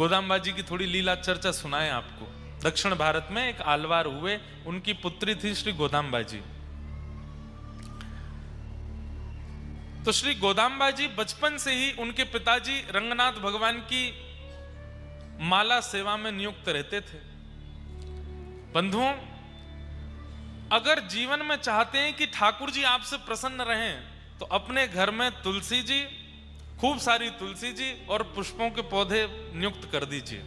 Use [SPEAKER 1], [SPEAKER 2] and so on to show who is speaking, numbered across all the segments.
[SPEAKER 1] गोदाम्बा जी की थोड़ी लीला चर्चा सुनाए आपको। दक्षिण भारत में एक आलवार हुए, उनकी पुत्री थी श्री गोदाम्बा जी। तो श्री गोदाम्बा जी बचपन से ही उनके पिताजी रंगनाथ भगवान की माला सेवा में नियुक्त रहते थे। बंधुओं, अगर जीवन में चाहते हैं कि ठाकुर जी आपसे प्रसन्न रहें, तो अपने घर में तुलसी जी, खूब सारी तुलसी जी और पुष्पों के पौधे नियुक्त कर दीजिए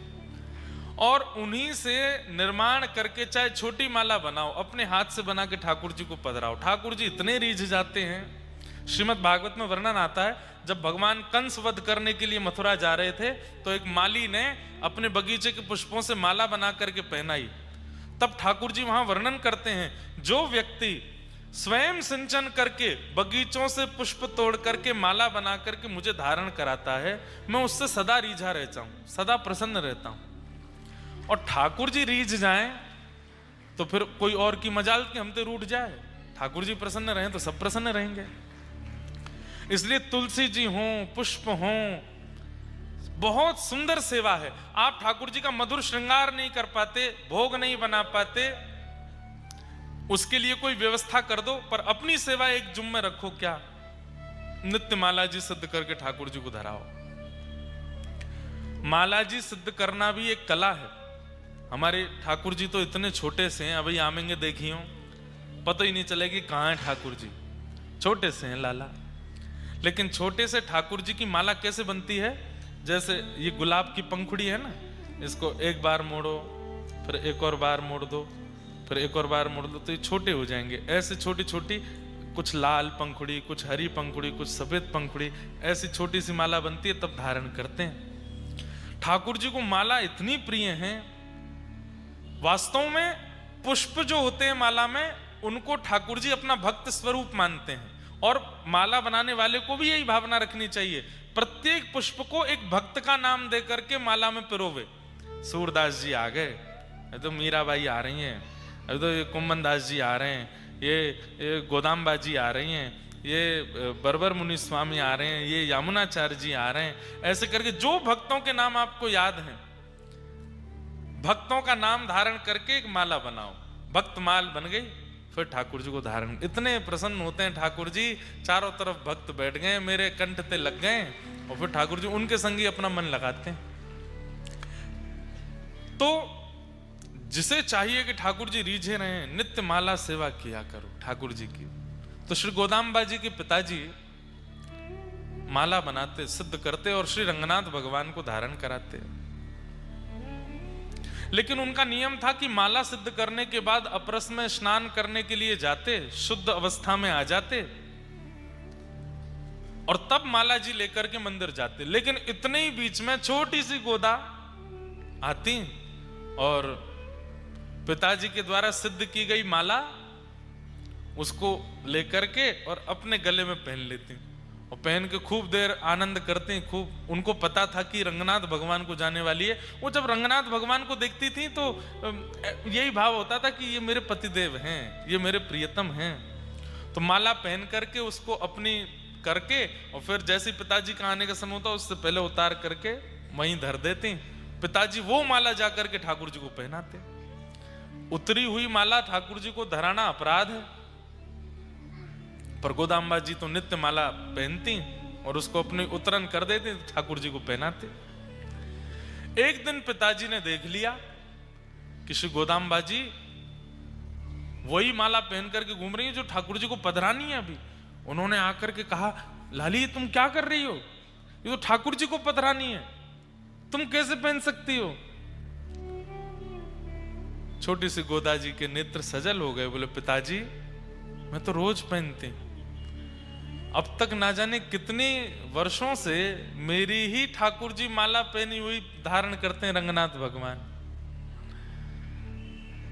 [SPEAKER 1] और उन्हीं से निर्माण करके चाहे छोटी माला बनाओ, अपने हाथ से बना के ठाकुर जी को पधराओ। ठाकुर जी इतने रीझ जाते हैं। श्रीमद् भागवत में वर्णन आता है, जब भगवान कंस वध करने के लिए मथुरा जा रहे थे तो एक माली ने अपने बगीचे के पुष्पों से माला बना करके पहनाई। तब ठाकुर जी वहां वर्णन करते हैं, जो व्यक्ति स्वयं सिंचन करके बगीचों से पुष्प तोड़ करके माला बना करके मुझे धारण कराता है, मैं उससे सदा रीझा रहता हूं, सदा प्रसन्न रहता हूं। और ठाकुर जी रीझ जाएं तो फिर कोई और की मजाल कि हम तो रूठ जाए। ठाकुर जी प्रसन्न रहें तो सब प्रसन्न रहेंगे। इसलिए तुलसी जी हों, पुष्प हों, बहुत सुंदर सेवा है। आप ठाकुर जी का मधुर श्रृंगार नहीं कर पाते, भोग नहीं बना पाते, उसके लिए कोई व्यवस्था कर दो, पर अपनी सेवा एक जुम्मे रखो। क्या? नित्य माला जी सिद्ध करके ठाकुर जी को धराओ। माला जी सिद्ध करना भी एक कला है। हमारे ठाकुर जी तो इतने छोटे से हैं, अभी आमेंगे देखियो, पता ही नहीं चलेगी कहाँ है ठाकुर जी। छोटे से हैं लाला, लेकिन छोटे से ठाकुर जी की माला कैसे बनती है? जैसे ये गुलाब की पंखुड़ी है ना, इसको एक बार मोड़ो, फिर एक और बार मोड़ दो, फिर एक और बार मोड़ दो, तो ये छोटे हो जाएंगे। ऐसे छोटी छोटी, कुछ लाल पंखुड़ी, कुछ हरी पंखुड़ी, कुछ सफेद पंखुड़ी, ऐसी छोटी सी माला बनती है, तब धारण करते हैं। ठाकुर जी को माला इतनी प्रिय है। वास्तव में पुष्प जो होते हैं माला में, उनको ठाकुर जी अपना भक्त स्वरूप मानते हैं। और माला बनाने वाले को भी यही भावना रखनी चाहिए, प्रत्येक पुष्प को एक भक्त का नाम दे करके माला में पिरोवे। सूरदास जी आ गए, तो मीराबाई आ रही हैं, अभी तो ये कुंभन दास जी आ रहे हैं, ये गोदाम्बा जी आ रही हैं, ये बरबर मुनि स्वामी आ रहे हैं, ये यमुनाचार्य जी आ रहे हैं। ऐसे करके जो भक्तों के नाम आपको याद हैं, भक्तों का नाम धारण करके एक माला बनाओ। भक्त माल बन गई, फिर ठाकुर जी को धारण। इतने प्रसन्न होते हैं ठाकुर जी, चारों तरफ भक्त बैठ गए, मेरे कंठ पे लग गए, और फिर ठाकुर जी उनके संगी अपना मन लगाते हैं। तो जिसे चाहिए कि ठाकुर जी रीझे रहे, नित्य माला सेवा किया करो ठाकुर जी की। तो श्री गोदाम्बा जी के पिताजी माला बनाते, सिद्ध करते और श्री रंगनाथ भगवान को धारण कराते। लेकिन उनका नियम था कि माला सिद्ध करने के बाद अपरस में स्नान करने के लिए जाते, शुद्ध अवस्था में आ जाते और तब माला जी लेकर के मंदिर जाते। लेकिन इतने ही बीच में छोटी सी गोदा आती और पिताजी के द्वारा सिद्ध की गई माला उसको लेकर के और अपने गले में पहन लेती और पहन के खूब देर आनंद करती। खूब उनको पता था कि रंगनाथ भगवान को जाने वाली है। वो जब रंगनाथ भगवान को देखती थी तो यही भाव होता था कि ये मेरे पतिदेव हैं, ये मेरे प्रियतम हैं। तो माला पहन करके उसको अपनी करके और फिर जैसे पिताजी का आने का समय होता उससे पहले उतार करके वहीं धर देती। पिताजी वो माला जाकर के ठाकुर जी को पहनाते। उतरी हुई माला ठाकुर जी को धराना अपराध है, पर गोदाम्बा जी तो नित्य माला पहनती और उसको अपनी उतरन कर देते, ठाकुर जी को पहनाते। एक दिन पिताजी ने देख लिया कि श्री गोदाम्बा जी वही माला पहन करके घूम रही है जो ठाकुर जी को पधरानी है अभी। उन्होंने आकर के कहा, लाली तुम क्या कर रही हो? ये तो ठाकुर जी को पधरानी है, तुम कैसे पहन सकती हो? छोटी सी गोदा जी के नेत्र सजल हो गए। बोले, पिताजी मैं तो रोज पहनती, अब तक ना जाने कितने वर्षों से मेरी ही ठाकुर जी माला पहनी हुई धारण करते हैं रंगनाथ भगवान।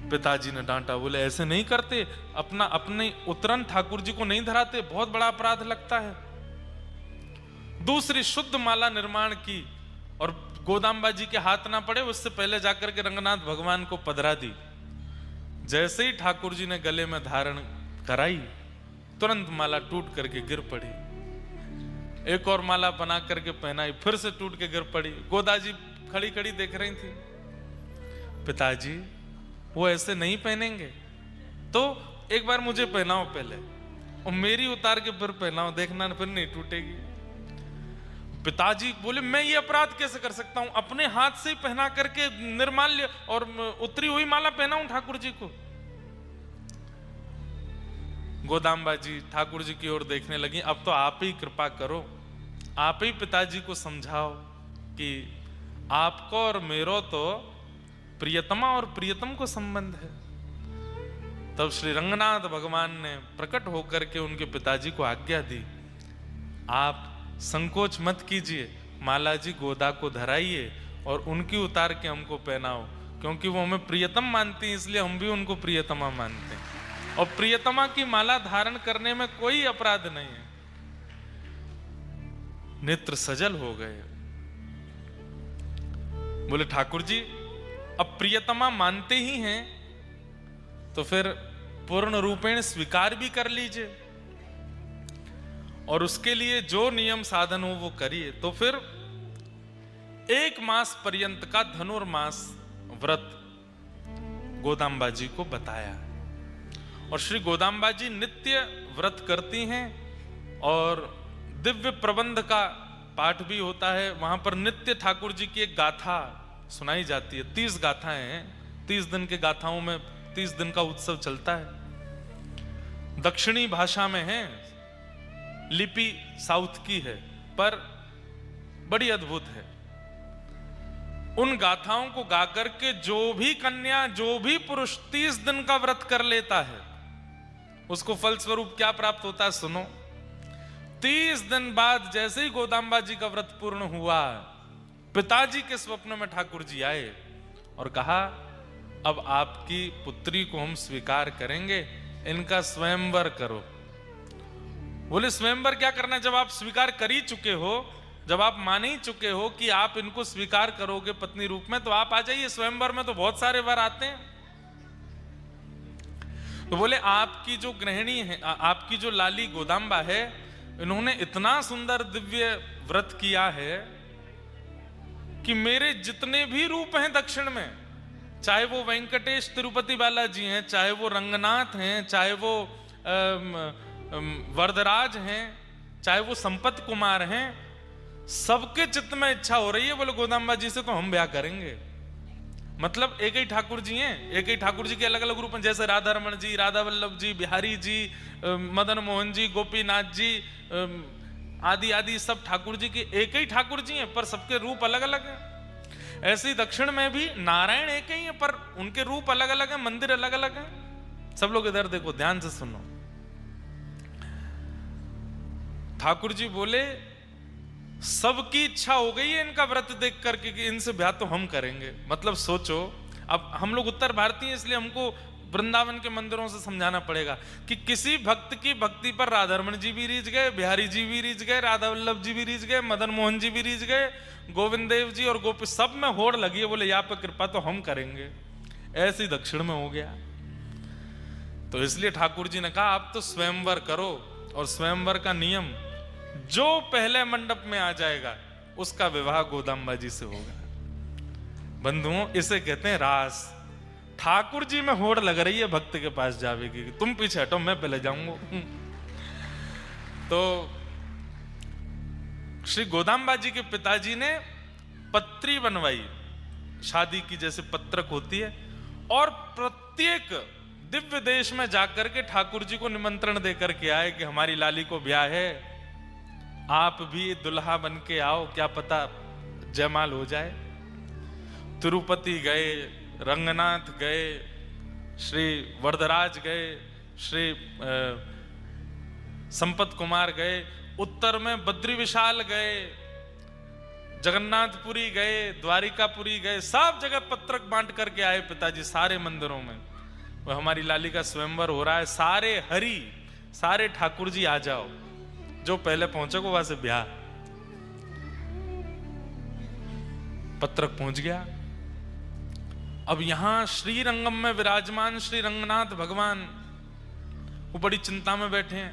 [SPEAKER 1] पिताजी ने डांटा, बोले ऐसे नहीं करते, अपने उतरन ठाकुर जी को नहीं धराते, बहुत बड़ा अपराध लगता है। दूसरी शुद्ध माला निर्माण की और गोदाम्बा जी के हाथ ना पड़े उससे पहले जाकर के रंगनाथ भगवान को पधरा दी। जैसे ही ठाकुर जी ने गले में धारण कराई, तुरंत माला टूट करके गिर पड़ी। एक और माला बना करके पहनाई, फिर से टूट के गिर पड़ी। गोदा जी खड़ी खड़ी देख रही थी। पिताजी वो ऐसे नहीं पहनेंगे, तो एक बार मुझे पहनाओ पहले, और मेरी उतार के फिर पहनाओ, देखना फिर नहीं टूटेगी। पिताजी बोले मैं ये अपराध कैसे कर सकता हूं, अपने हाथ से ही पहना करके निर्माल्य और उतरी हुई माला पहनाऊं ठाकुर जी को। गोदाम्बा जी ठाकुर जी की ओर देखने लगी, अब तो आप ही कृपा करो, आप ही पिताजी को समझाओ कि आपको और मेरो तो प्रियतमा और प्रियतम को संबंध है। तब श्री रंगनाथ भगवान ने प्रकट होकर के उनके पिताजी को आज्ञा दी, आप संकोच मत कीजिए, माला जी गोदा को धराइए और उनकी उतार के हमको पहनाओ, क्योंकि वो हमें प्रियतम मानती हैं, इसलिए हम भी उनको प्रियतमा मानते हैं। और प्रियतमा की माला धारण करने में कोई अपराध नहीं है। नेत्र सजल हो गए, बोले ठाकुर जी अब प्रियतमा मानते ही हैं तो फिर पूर्ण रूपेण स्वीकार भी कर लीजिए, और उसके लिए जो नियम साधन हो वो करिए। तो फिर 1 मास पर्यंत का धनुर्मास व्रत गोदाम्बा जी को बताया, और श्री गोदाम्बा जी नित्य व्रत करती हैं, और दिव्य प्रबंध का पाठ भी होता है वहां पर। नित्य ठाकुर जी की एक गाथा सुनाई जाती है, 30 गाथाएं हैं, 30 दिन के गाथाओं में 30 दिन का उत्सव चलता है। दक्षिणी भाषा में है, लिपि साउथ की है, पर बड़ी अद्भुत है। उन गाथाओं को गाकर के जो भी कन्या, जो भी पुरुष 30 दिन का व्रत कर लेता है, उसको फलस्वरूप क्या प्राप्त होता है सुनो। 30 दिन बाद जैसे ही गोदाम्बा जी का व्रत पूर्ण हुआ, पिताजी के स्वप्न में ठाकुर जी आए और कहा अब आपकी पुत्री को हम स्वीकार करेंगे, इनका स्वयंवर करो। बोले स्वयंवर क्या करना है, जब आप स्वीकार कर ही चुके हो, जब आप मान ही चुके हो कि आप इनको स्वीकार करोगे पत्नी रूप में, तो आप आ जाइए स्वयंवर में, तो बहुत सारे वर आते हैं। तो बोले आपकी जो गृहिणी है, आपकी जो लाली गोदाम्बा है, इन्होंने इतना सुंदर दिव्य व्रत किया है कि मेरे जितने भी रूप हैं दक्षिण में, चाहे वो वेंकटेश तिरुपति बालाजी हैं, चाहे वो रंगनाथ हैं, चाहे वो वरदराज हैं, चाहे वो संपत कुमार हैं, सबके चित्त में इच्छा हो रही है, बोले गोदाम्बा जी से तो हम ब्याह करेंगे। मतलब एक ही ठाकुर जी हैं, एक ही ठाकुर जी के अलग अलग रूप हैं, जैसे राधा रमण जी, राधा वल्लभ जी, बिहारी जी, मदन मोहन जी, गोपीनाथ जी, आदि आदि सब ठाकुर जी के एक ही ठाकुर जी हैं, पर सबके रूप अलग अलग हैं। ऐसे ही दक्षिण में भी नारायण एक ही हैं, पर उनके रूप अलग अलग हैं, मंदिर अलग अलग हैं। सब लोग इधर देखो, ध्यान से सुनो। ठाकुर जी बोले सबकी इच्छा हो गई है इनका व्रत देख करके कि इनसे ब्याह तो हम करेंगे। मतलब सोचो, अब हम लोग उत्तर भारतीय हैं, इसलिए हमको वृंदावन के मंदिरों से समझाना पड़ेगा कि किसी भक्त की भक्ति पर राधारमण जी भी रीझ गए, बिहारी जी भी रीझ गए, राधा वल्लभ जी भी रीझ गए, मदन मोहन जी भी रीझ गए, गोविंद देव जी और गोपी, सब में होड़ लगी है, बोले यहाँ पे कृपा तो हम करेंगे। ऐसे ही दक्षिण में हो गया। तो इसलिए ठाकुर जी ने कहा आप तो स्वयंवर करो, और स्वयंवर का नियम जो पहले मंडप में आ जाएगा उसका विवाह गोदाम्बा जी से होगा। बंधुओं, इसे कहते हैं रास। ठाकुर जी में होड़ लग रही है भक्त के पास जावेगी, तुम पीछे हटो मैं पहले जाऊंगा। तो श्री गोदाम्बा जी के पिताजी ने पत्री बनवाई, शादी की जैसे पत्रक होती है, और प्रत्येक दिव्य देश में जाकर के ठाकुर जी को निमंत्रण देकर के आए कि हमारी लाली को ब्याह है, आप भी दुल्हा बन के आओ, क्या पता जयमाल हो जाए। तिरुपति गए, रंगनाथ गए, श्री वरदराज गए, श्री संपत कुमार गए, उत्तर में बद्री विशाल गए, जगन्नाथपुरी गए, द्वारिकापुरी गए, सब जगह पत्रक बांट करके आए पिताजी सारे मंदिरों में। वो हमारी लाली का स्वयंवर हो रहा है, सारे हरि, सारे ठाकुर जी आ जाओ, जो पहले पहुंचेगा वहां से ब्याह। पत्रक पहुंच गया। अब यहां श्रीरंगम में विराजमान श्री रंगनाथ भगवान वो बड़ी चिंता में बैठे हैं।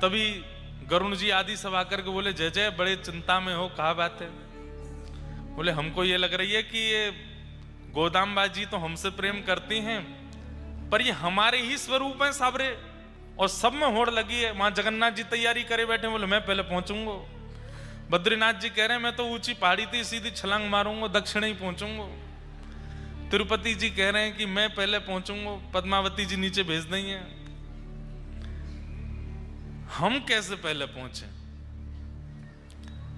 [SPEAKER 1] तभी गरुण जी आदि सब आकर के बोले जय जय, बड़े चिंता में हो, कहा बात है। बोले हमको ये लग रही है कि ये गोदाम्बा जी तो हमसे प्रेम करती हैं, पर ये हमारे ही स्वरूप हैं साबरे, और सब में होड़ लगी है। वहां जगन्नाथ जी तैयारी करे बैठे, बोले मैं पहले पहुंचूंगा। बद्रीनाथ जी कह रहे हैं मैं तो ऊंची पहाड़ी थी, सीधी छलांग मारूंगा, दक्षिण ही पहुंचूंगा। तिरुपति जी कह रहे हैं कि मैं पहले पहुंचूंगा, पद्मावती जी नीचे भेज देंगे। हम कैसे पहले पहुंचे?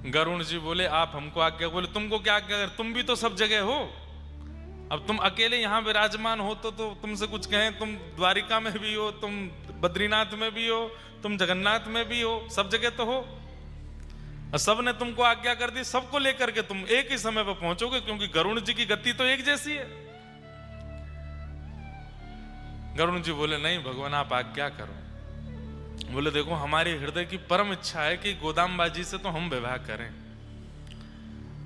[SPEAKER 1] गरुण जी बोले आप हमको आज्ञा, बोले तुमको क्या आज्ञा, तुम भी तो सब जगह हो। अब तुम अकेले यहां विराजमान हो तो तुमसे कुछ कहें, तुम द्वारिका में भी हो, तुम बद्रीनाथ में भी हो, तुम जगन्नाथ में भी हो, सब जगह तो हो। सब ने तुमको आज्ञा कर दी, सबको लेकर के तुम एक ही समय पर पहुंचोगे, क्योंकि गरुण जी की गति तो एक जैसी है। गरुण जी बोले नहीं भगवान आप आज्ञा करो। बोले देखो हमारी हृदय की परम इच्छा है कि गोदाम्बा जी से तो हम विवाह करें।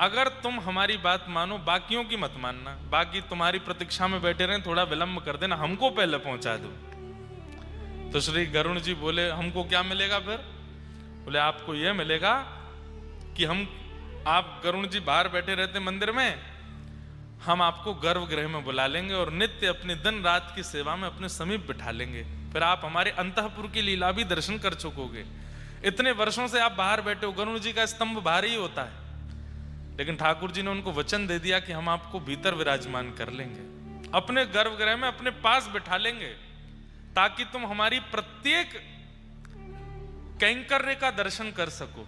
[SPEAKER 1] अगर तुम हमारी बात मानो, बाकियों की मत मानना, बाकी तुम्हारी प्रतीक्षा में बैठे रहें, थोड़ा विलंब कर देना, हमको पहले पहुंचा दो। तो श्री गरुण जी बोले हमको क्या मिलेगा फिर? बोले आपको यह मिलेगा कि आप गरुण जी बाहर बैठे रहते मंदिर में, हम आपको गर्भगृह में बुला लेंगे और नित्य अपनी दिन रात की सेवा में अपने समीप बिठा लेंगे। फिर आप हमारे अंतःपुर की लीला भी दर्शन कर चुकोगे। इतने वर्षों से आप बाहर बैठे हो, गरुण जी का स्तंभ बाहर ही होता है, लेकिन ठाकुर जी ने उनको वचन दे दिया कि हम आपको भीतर विराजमान कर लेंगे, अपने गर्भगृह में अपने पास बिठा लेंगे, ताकि तुम हमारी प्रत्येक कैंकर्य का दर्शन कर सको।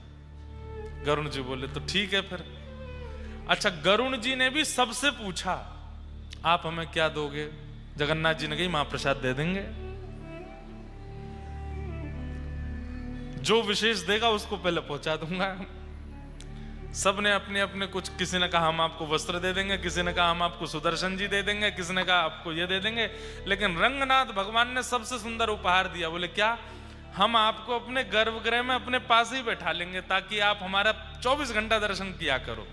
[SPEAKER 1] गरुण जी बोले तो ठीक है फिर। अच्छा, गरुण जी ने भी सबसे पूछा आप हमें क्या दोगे? जगन्नाथ जी ने कही महाप्रसाद दे देंगे, जो विशेष देगा उसको पहले पहुंचा दूंगा। सब ने अपने अपने कुछ, किसी ने कहा हम आपको वस्त्र दे देंगे, किसी ने कहा हम आपको सुदर्शन जी दे देंगे, किसी ने कहा आपको ये दे देंगे, लेकिन रंगनाथ भगवान ने सबसे सुंदर उपहार दिया। बोले क्या? हम आपको अपने गर्भगृह में अपने पास ही बैठा लेंगे, ताकि आप हमारा 24 घंटा दर्शन किया करो।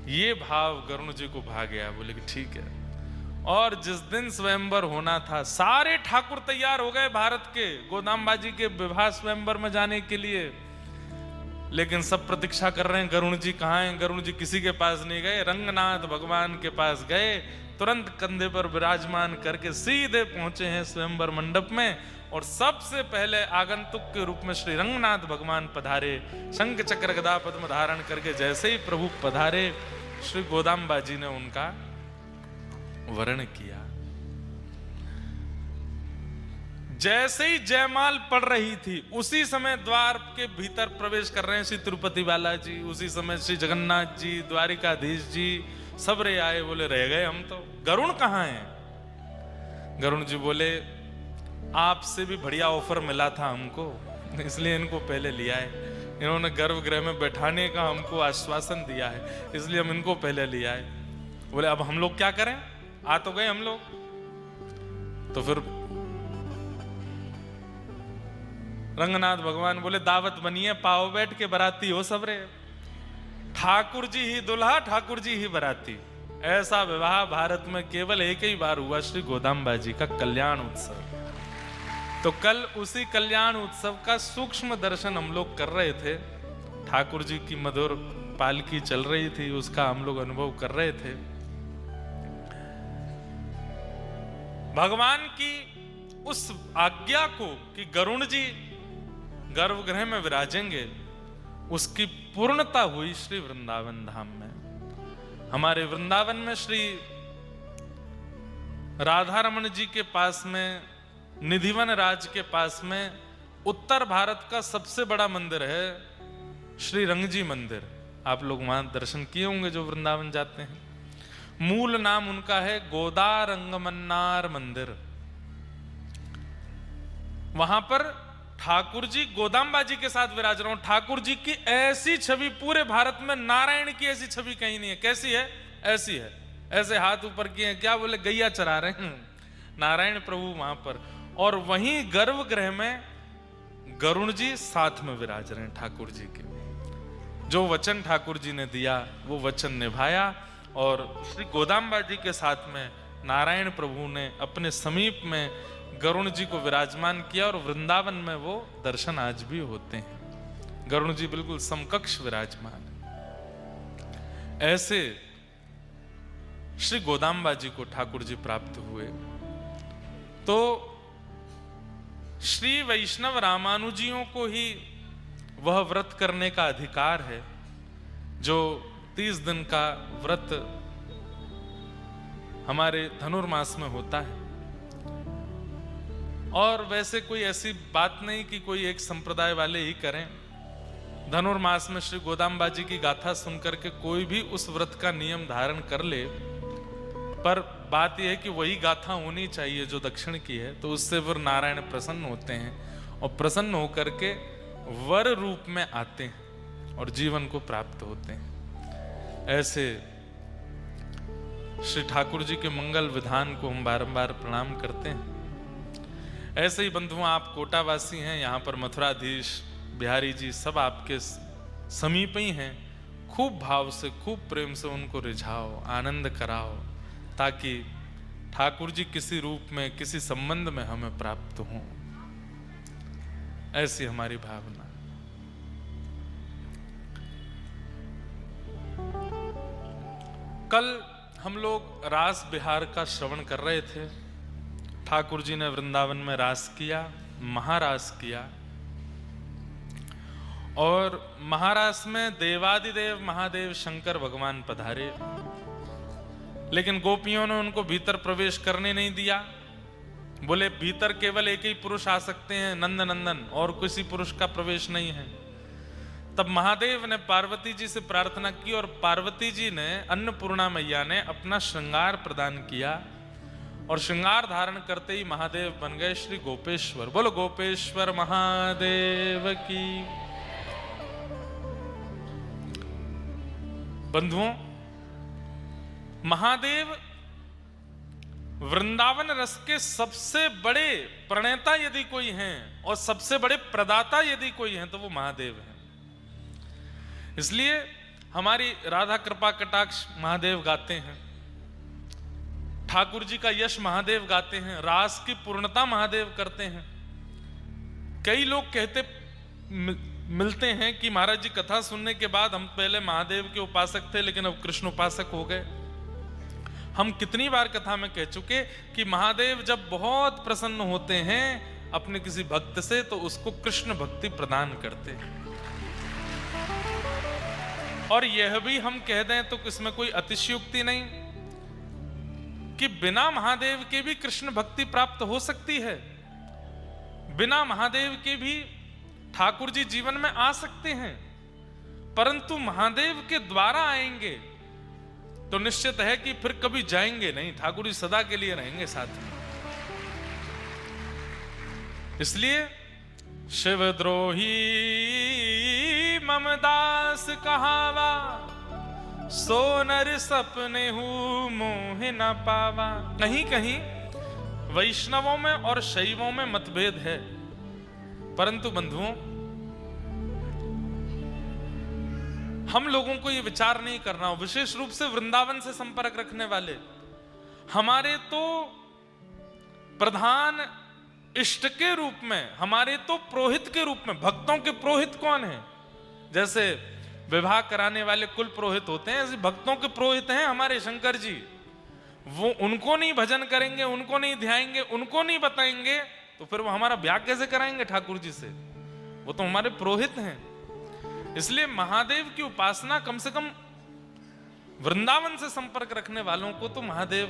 [SPEAKER 1] ये भाव गरुण जी को भा गया। बोले कि ठीक है। और जिस दिन स्वयंवर होना था, सारे ठाकुर तैयार हो गए भारत के गोदाम्बा जी के विवाह स्वयंवर में जाने के लिए, लेकिन सब प्रतीक्षा कर रहे हैं गरुण जी कहाँ हैं। गरुण जी किसी के पास नहीं गए, रंगनाथ भगवान के पास गए, तुरंत कंधे पर विराजमान करके सीधे पहुंचे हैं स्वयंवर मंडप में। और सबसे पहले आगंतुक के रूप में श्री रंगनाथ भगवान पधारे, शंख चक्र गदा पद्म धारण करके। जैसे ही प्रभु पधारे, श्री गोदाम्बा जी ने उनका वर्ण किया। जैसे ही जयमाल पड़ रही थी, उसी समय द्वार के भीतर प्रवेश कर रहे हैं श्री तिरुपति बालाजी, उसी समय श्री जगन्नाथ जी, द्वारिकाधीश जी सब रे आए। बोले रह गए हम तो, गरुण कहाँ हैं? गरुण जी बोले आपसे भी बढ़िया ऑफर मिला था हमको, इसलिए इनको पहले लिया है। इन्होंने गर्भगृह में बैठाने का हमको आश्वासन दिया है, इसलिए हम इनको पहले लिया है। बोले अब हम लोग क्या करें? आ तो गए हम लोग। तो फिर रंगनाथ भगवान बोले दावत बनिए, पाओ बैठ के बराती हो सबरे। ठाकुर जी ही दुल्हा, ठाकुर जी ही बराती। ऐसा विवाह भारत में केवल एक ही बार हुआ, श्री गोदाम्बा जी का कल्याण उत्सव। तो कल उसी कल्याण उत्सव का सूक्ष्म दर्शन हम लोग कर रहे थे। ठाकुर जी की मधुर पालकी चल रही थी, उसका हम लोग अनुभव कर रहे थे। भगवान की उस आज्ञा को कि गरुण जी गर्भगृह में विराजेंगे, उसकी पूर्णता हुई श्री वृंदावन धाम में। हमारे वृंदावन में श्री राधा रमन जी के पास में, निधिवन राज के पास में, उत्तर भारत का सबसे बड़ा मंदिर है श्री रंगजी मंदिर। आप लोग वहां दर्शन किए होंगे जो वृंदावन जाते हैं। मूल नाम उनका है गोदा रंगमन्नार मंदिर। वहां पर ठाकुर जी गोदाम्बा जी के साथ विराज रहे हो। ठाकुर जी की ऐसी छवि पूरे भारत में, नारायण की ऐसी छवि कहीं नहीं है। कैसी है? ऐसी है, ऐसे हाथ ऊपर किए हैं, क्या बोले, गैया चरा रहे हैं नारायण प्रभु वहां पर। और वहीं गर्भगृह में गरुण जी साथ में विराज रहे हैं ठाकुर जी के। जो वचन ठाकुर जी ने दिया वो वचन निभाया, और श्री गोदाम्बा जी के साथ में नारायण प्रभु ने अपने समीप में गरुण जी को विराजमान किया। और वृंदावन में वो दर्शन आज भी होते हैं। गरुण जी बिल्कुल समकक्ष विराजमान। ऐसे श्री गोदाम्बा जी को ठाकुर जी प्राप्त हुए। तो श्री वैष्णव रामानुजियों को ही वह व्रत करने का अधिकार है जो 30 दिन का व्रत हमारे धनुर्मास में होता है। और वैसे कोई ऐसी बात नहीं कि कोई एक संप्रदाय वाले ही करें। धनुर्मास में श्री गोदाम्बा जी की गाथा सुनकर के कोई भी उस व्रत का नियम धारण कर ले, पर बात यह है कि वही गाथा होनी चाहिए जो दक्षिण की है, तो उससे फिर नारायण प्रसन्न होते हैं और प्रसन्न होकर के वर रूप में आते हैं और जीवन को प्राप्त होते हैं। ऐसे श्री ठाकुर जी के मंगल विधान को हम बारंबार प्रणाम करते हैं। ऐसे ही बंधुओं, आप कोटावासी हैं, यहाँ पर मथुराधीश बिहारी जी सब आपके समीप ही हैं। खूब भाव से, खूब प्रेम से उनको रिझाओ, आनंद कराओ, ताकि ठाकुर जी किसी रूप में, किसी संबंध में हमें प्राप्त हों। ऐसी हमारी भावना। कल हम लोग रास बिहार का श्रवण कर रहे थे। ठाकुर जी ने वृंदावन में रास किया, महारास किया, और महारास में देवादिदेव महादेव शंकर भगवान पधारे। लेकिन गोपियों ने उनको भीतर प्रवेश करने नहीं दिया। बोले भीतर केवल एक ही पुरुष आ सकते हैं, नंद नंदन, और किसी पुरुष का प्रवेश नहीं है। तब महादेव ने पार्वती जी से प्रार्थना की और पार्वती जी ने, अन्नपूर्णा मैया ने अपना श्रृंगार प्रदान किया और श्रृंगार धारण करते ही महादेव बन गए श्री गोपेश्वर। बोलो गोपेश्वर महादेव की। बंधुओं, महादेव वृंदावन रस के सबसे बड़े प्रणेता यदि कोई हैं और सबसे बड़े प्रदाता यदि कोई हैं तो वो महादेव हैं। इसलिए हमारी राधा कृपा कटाक्ष महादेव गाते हैं, ठाकुर जी का यश महादेव गाते हैं, रास की पूर्णता महादेव करते हैं। कई लोग कहते मिलते हैं कि महाराज जी कथा सुनने के बाद हम पहले महादेव के उपासक थे लेकिन अब कृष्ण उपासक हो गए। हम कितनी बार कथा में कह चुके कि महादेव जब बहुत प्रसन्न होते हैं अपने किसी भक्त से तो उसको कृष्ण भक्ति प्रदान करते हैं। और यह भी हम कह दें तो इसमें कोई अतिशयोक्ति नहीं कि बिना महादेव के भी कृष्ण भक्ति प्राप्त हो सकती है, बिना महादेव के भी ठाकुर जी जीवन में आ सकते हैं, परंतु महादेव के द्वारा आएंगे तो निश्चित है कि फिर कभी जाएंगे नहीं, ठाकुर जी सदा के लिए रहेंगे साथ में। इसलिए शिवद्रोही ममदास कहावा, सो नर सपने हूं मोह न पावा। कहीं कहीं वैष्णवों में और शैवों में मतभेद है, परंतु बंधुओं हम लोगों को यह विचार नहीं करना हो, विशेष रूप से वृंदावन से संपर्क रखने वाले हमारे तो प्रधान इष्ट के रूप में, हमारे तो पुरोहित के रूप में, भक्तों के पुरोहित कौन है? जैसे विवाह कराने वाले कुल पुरोहित होते हैं, ऐसे भक्तों के पुरोहित हैं हमारे शंकर जी। वो उनको नहीं भजन करेंगे, उनको नहीं ध्याएंगे, उनको नहीं बताएंगे तो फिर वो हमारा ब्याह कैसे कराएंगे ठाकुर जी से? वो तो हमारे पुरोहित हैं। इसलिए महादेव की उपासना कम से कम वृंदावन से संपर्क रखने वालों को तो महादेव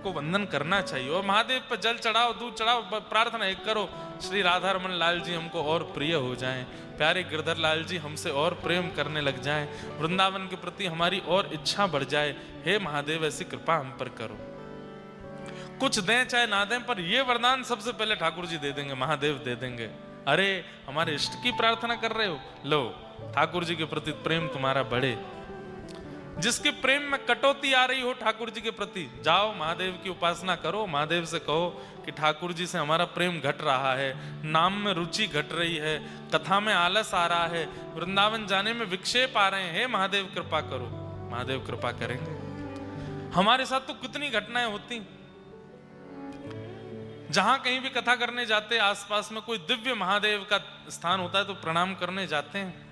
[SPEAKER 1] को वंदन करना चाहिए। और महादेव पर जल चढ़ाओ, दूध चढ़ाओ, प्रार्थना एक करो, श्री राधा रमन लाल जी हमको और प्रिय हो जाएं, प्यारे गिरधर लाल जी हमसे और प्रेम करने लग जाएं, वृंदावन के प्रति हमारी और इच्छा बढ़ जाए। हे महादेव ऐसी कृपा हम पर करो। कुछ दें चाहे ना दें, पर ये वरदान सबसे पहले ठाकुर जी दे देंगे, महादेव दे देंगे। अरे हमारे इष्ट की प्रार्थना कर रहे हो, लो ठाकुर जी के प्रति प्रेम तुम्हारा बढ़े। जिसके प्रेम में कटौती आ रही हो ठाकुर जी के प्रति, जाओ महादेव की उपासना करो, महादेव से कहो कि ठाकुर जी से हमारा प्रेम घट रहा है, नाम में रुचि घट रही है, कथा में आलस आ रहा है, वृंदावन जाने में विक्षेप आ रहे हैं, हे महादेव कृपा करो। महादेव कृपा करेंगे। हमारे साथ तो कितनी घटनाएं होती, जहां कहीं भी कथा करने जाते आसपास में कोई दिव्य महादेव का स्थान होता है तो प्रणाम करने जाते हैं।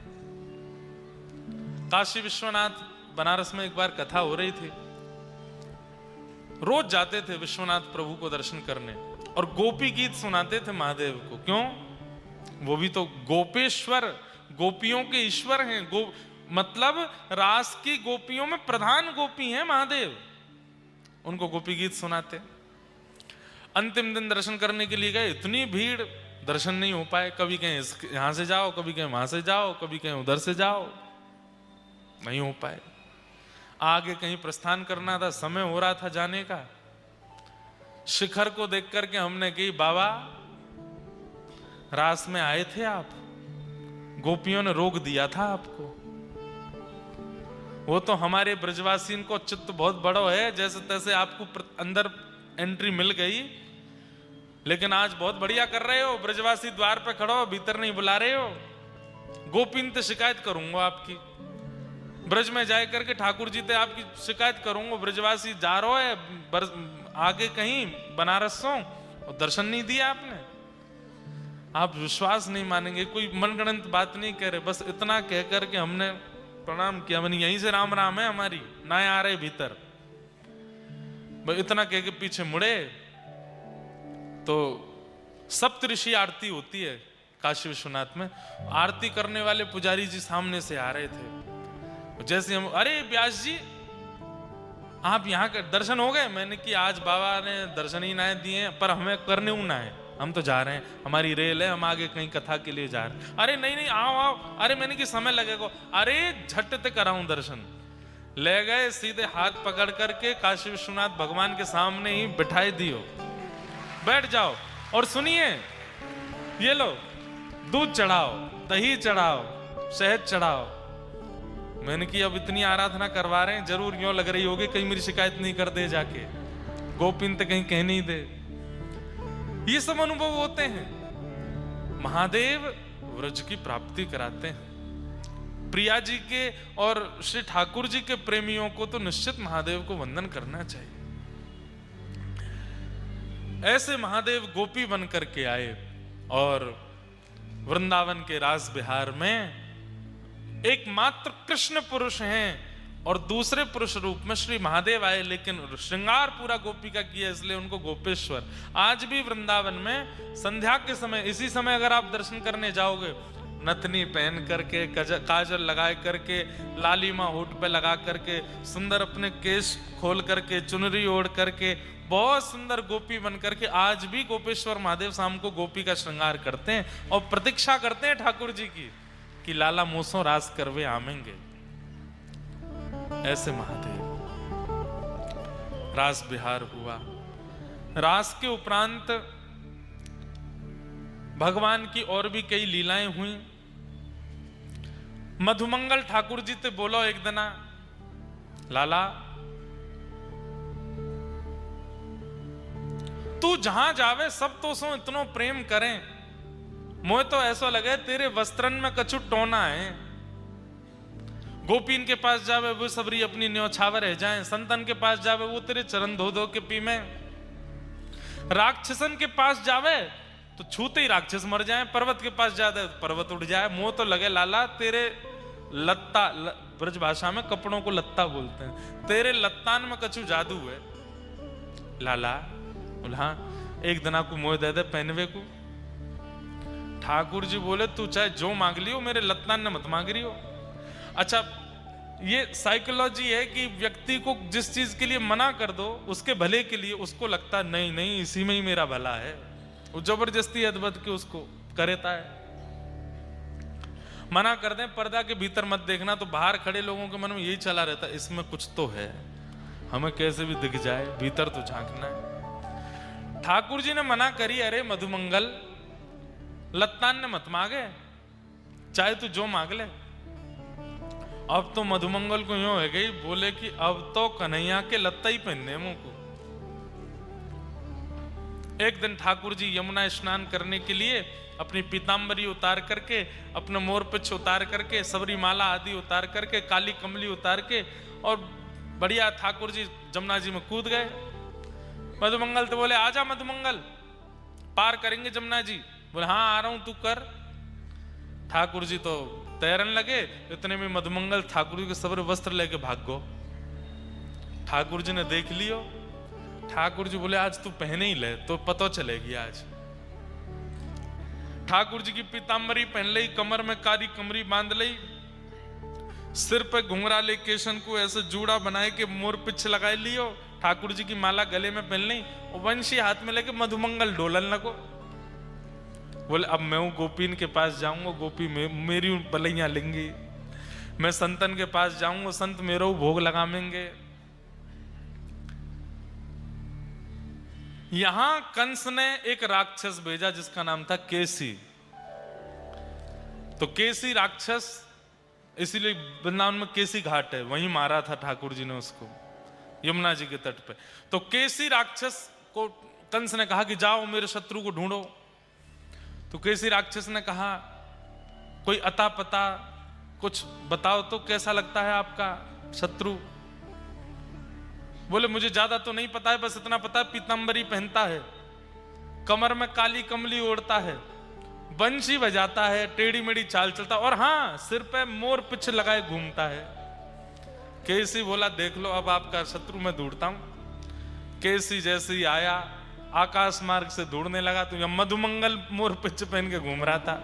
[SPEAKER 1] काशी विश्वनाथ बनारस में एक बार कथा हो रही थी। रोज जाते थे विश्वनाथ प्रभु को दर्शन करने और गोपी गीत सुनाते थे महादेव को। क्यों? वो भी तो गोपेश्वर, गोपियों के ईश्वर हैं। मतलब रास की गोपियों में प्रधान गोपी हैं महादेव। उनको गोपी गीत सुनाते। अंतिम दिन दर्शन करने के लिए गए, इतनी भीड़, दर्शन नहीं हो पाए। कभी कहीं यहां से जाओ, कभी कहीं वहां से जाओ, कभी कहीं उधर से जाओ, नहीं हो पाए। आगे कहीं प्रस्थान करना था, समय हो रहा था जाने का। शिखर को देख करके हमने कही, बाबा रास में आए थे आप, गोपियों ने रोक दिया था आपको। वो तो हमारे ब्रजवासी को चित्त बहुत बड़ा है, जैसे तैसे आपको अंदर एंट्री मिल गई, लेकिन आज बहुत बढ़िया कर रहे हो। ब्रजवासी द्वार पे खड़ो, भीतर नहीं बुला रहे हो। गोपीन ते शिकायत करूंगा आपकी, ब्रज में जाए करके ठाकुर जी ते आपकी शिकायत करूंगा। ब्रजवासी जा रहा है आगे कहीं बनारस से और दर्शन नहीं दिया आपने। आप विश्वास नहीं मानेंगे, कोई मनगढ़ंत बात नहीं कह रहे, बस इतना कह करके हमने प्रणाम किया। मैंने यहीं से राम राम है हमारी, ना आ रहे भीतर। इतना कह के पीछे मुड़े तो सप्तऋषि आरती होती है काशी विश्वनाथ में। आरती करने वाले पुजारी जी सामने से आ रहे थे। जैसे हम, अरे व्यास जी आप यहाँ के दर्शन हो गए? मैंने कि आज बाबा ने दर्शन ही ना दिए, पर हमें करने ना है, हम तो जा रहे हैं, हमारी रेल है, हम आगे कहीं कथा के लिए जा रहे हैं। अरे नहीं नहीं आओ आओ। अरे मैंने कि समय लगेगा। अरे झट ते कराऊं दर्शन। ले गए, सीधे हाथ पकड़ करके काशी विश्वनाथ भगवान के सामने ही बिठाई दियो, बैठ जाओ और सुनिए, ये लो दूध चढ़ाओ, दही चढ़ाओ, शहद चढ़ाओ। मैंने कि अब इतनी आराधना करवा रहे हैं, जरूर यूं लग रही होगी कहीं मेरी शिकायत नहीं कर दे, जाके गोपिन तो कहीं कह नहीं दे। ये सब अनुभव होते हैं। महादेव व्रज की प्राप्ति कराते हैं। प्रिया जी के और श्री ठाकुर जी के प्रेमियों को तो निश्चित महादेव को वंदन करना चाहिए। ऐसे महादेव गोपी बन करके आए और वृंदावन के रास बिहार में एकमात्र कृष्ण पुरुष हैं और दूसरे पुरुष रूप में श्री महादेव आए, लेकिन श्रृंगार पूरा गोपी का किया, इसलिए उनको गोपेश्वर। आज भी वृंदावन में संध्या के समय, इसी समय अगर आप दर्शन करने जाओगे, नथनी पहन करके, काजल लगा करके, लालिमा होठ पे लगा करके, सुंदर अपने केश खोल करके, चुनरी ओढ़ करके, बहुत सुंदर गोपी बन करके आज भी गोपेश्वर महादेव शाम को गोपी का श्रृंगार करते हैं और प्रतीक्षा करते हैं ठाकुर जी की कि लाला मूसों रास करवे आमेंगे। ऐसे महादेव। रास बिहार हुआ। रास के उपरांत भगवान की और भी कई लीलाएं हुई। मधुमंगल ठाकुर जी ते बोलो एक दिना, लाला तू जहां जावे सब तो सो इतनो प्रेम करें, मोहे तो ऐसा लगे तेरे वस्त्रन में कछु टोना है। गोपीन के पास जावे वो सबरी अपनी न्योछावर रह जाए, संतन के पास जावे वो तेरे चरण धो धो के पी में, राक्षसन के पास जावे तो छूते ही राक्षस मर जाए, पर्वत के पास जाए तो पर्वत उड़ जाए। मोह तो लगे लाला तेरे लत्ता, ब्रज भाषा में कपड़ों को लत्ता बोलते हैं, तेरे लत्तान में कछु जादू है लाला। बोला हाँ, एक दिना को मोह दे दे पहनवे को। ठाकुर जी बोले तू चाहे जो मांग लियो, मेरे लत्तान ने मत मांग रही हो। अच्छा, ये साइकोलॉजी है कि व्यक्ति को जिस चीज के लिए मना कर दो उसके भले के लिए उसको लगता नहीं नहीं इसी में ही मेरा भला है, वो जबरदस्ती अदबद के उसको करेता है। मना कर दें पर्दा के भीतर मत देखना, तो बाहर खड़े लोगों के मन में यही चला रहता है, इसमें कुछ तो है, हमें कैसे भी दिख जाए, भीतर तो झांकना है। ठाकुर जी ने मना करी, अरे मधुमंगल लत्तान ने मत मांगे, चाहे तू जो मांग ले। अब तो मधुमंगल को यूं है गई, बोले कि अब तो कन्हैया के लत्ता ही पहनने मुंह को। एक दिन ठाकुर जी यमुना स्नान करने के लिए अपनी पीतांबरी उतार करके, अपने मोर पिछ उतार करके, सबरी माला आदि उतार करके, काली कमली उतार के, और बढ़िया ठाकुर जी जमुना जी में कूद गए। मधुमंगल तो बोले आजा मधुमंगल, पार करेंगे जमुना जी। बोले हाँ आ रहा हूं, तू कर। ठाकुर जी तो तैरने लगे, इतने में मधुमंगल ठाकुर जी के सबर वस्त्र लेके भाग गो। ठाकुर जी ने देख लियो। ठाकुर जी बोले आज तू पहने ही ले तो पता चलेगी आज। ठाकुर जी की पीताम्बरी पहन ली, कमर में कारी कमरी बांध ली, सिर पे घुंघरा ले केशन को ऐसे जूड़ा बनाए के मोर पिछ लगाए लियो। ठाकुर जी की माला गले में पहन ली और वंशी हाथ में लेके मधुमंगल डोलन लगो। बोले अब मैं गोपीन के पास जाऊंगा, गोपी मेरी बलैया लेंगी। मैं संतन के पास जाऊंगा, संत मेरो भोग लगावेंगे। यहां कंस ने एक राक्षस भेजा जिसका नाम था केसी। तो केसी राक्षस, इसीलिए वृंदावन में केसी घाट है, वहीं मारा था ठाकुर जी ने उसको, यमुना जी के तट पे। तो केसी राक्षस को कंस ने कहा कि जाओ मेरे शत्रु को ढूंढो। तो केसी राक्षस ने कहा कोई अता पता कुछ बताओ तो, कैसा लगता है आपका शत्रु? बोले मुझे ज्यादा तो नहीं पता है, बस इतना पता है पीताम्बरी पहनता है, कमर में काली कमली ओढ़ता है, बंशी बजाता है, टेढ़ी मेढ़ी चाल चलता, और हाँ सिर पे मोर पिछ लगाए घूमता है। केसी बोला देख लो अब आपका शत्रु मैं ढूंढता हूं। केसी जैसे ही आया आकाश मार्ग से ढूंढने लगा तो यह मधुमंगल मोर पिछ पहन के घूम रहा था।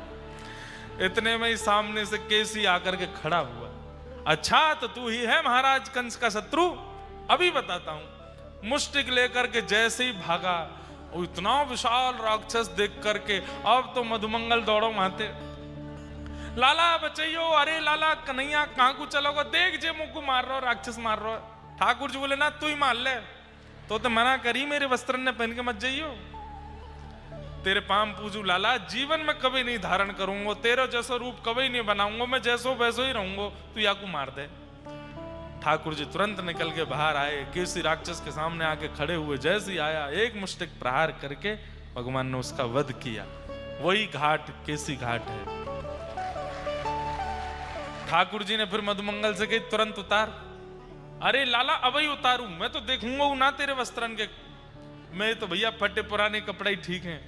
[SPEAKER 1] इतने में ही सामने से केसी आकर के खड़ा हुआ। अच्छा तो तू ही है महाराज कंस का शत्रु? अभी बताता हूं। मुष्टिक लेकर के जैसे ही भागा, इतना विशाल राक्षस देख करके अब तो मधुमंगल दौड़ो माते, लाला बचैयो, अरे लाला कन्हैया कहां को चलोगे, देख जे मुझको मार रहा राक्षस मार रहा। ठाकुर जी बोले ना तू ही मार ले, तो मना करी मेरे वस्त्र ने पहन के मत जाइयो। तेरे पाम पूजू लाला, जीवन में कभी नहीं धारण करूंगा, तेरा जैसा रूप कभी नहीं बनाऊंगा, मैं जैसो वैसो ही रहूंगा, तू या को मार दे। ठाकुर जी तुरंत निकल के बाहर आए, केसी राक्षस के सामने आके खड़े हुए। जैसे ही आया एक मुष्टिक प्रहार करके भगवान ने उसका वध किया। वही घाट केसी घाट है। ठाकुर जी ने फिर मधुमंगल से कही तुरंत उतार। अरे लाला अब ही उतारू, मैं तो देखूंगा ना तेरे वस्त्रन के, मैं तो भैया फटे पुराने कपड़े ही ठीक हैं।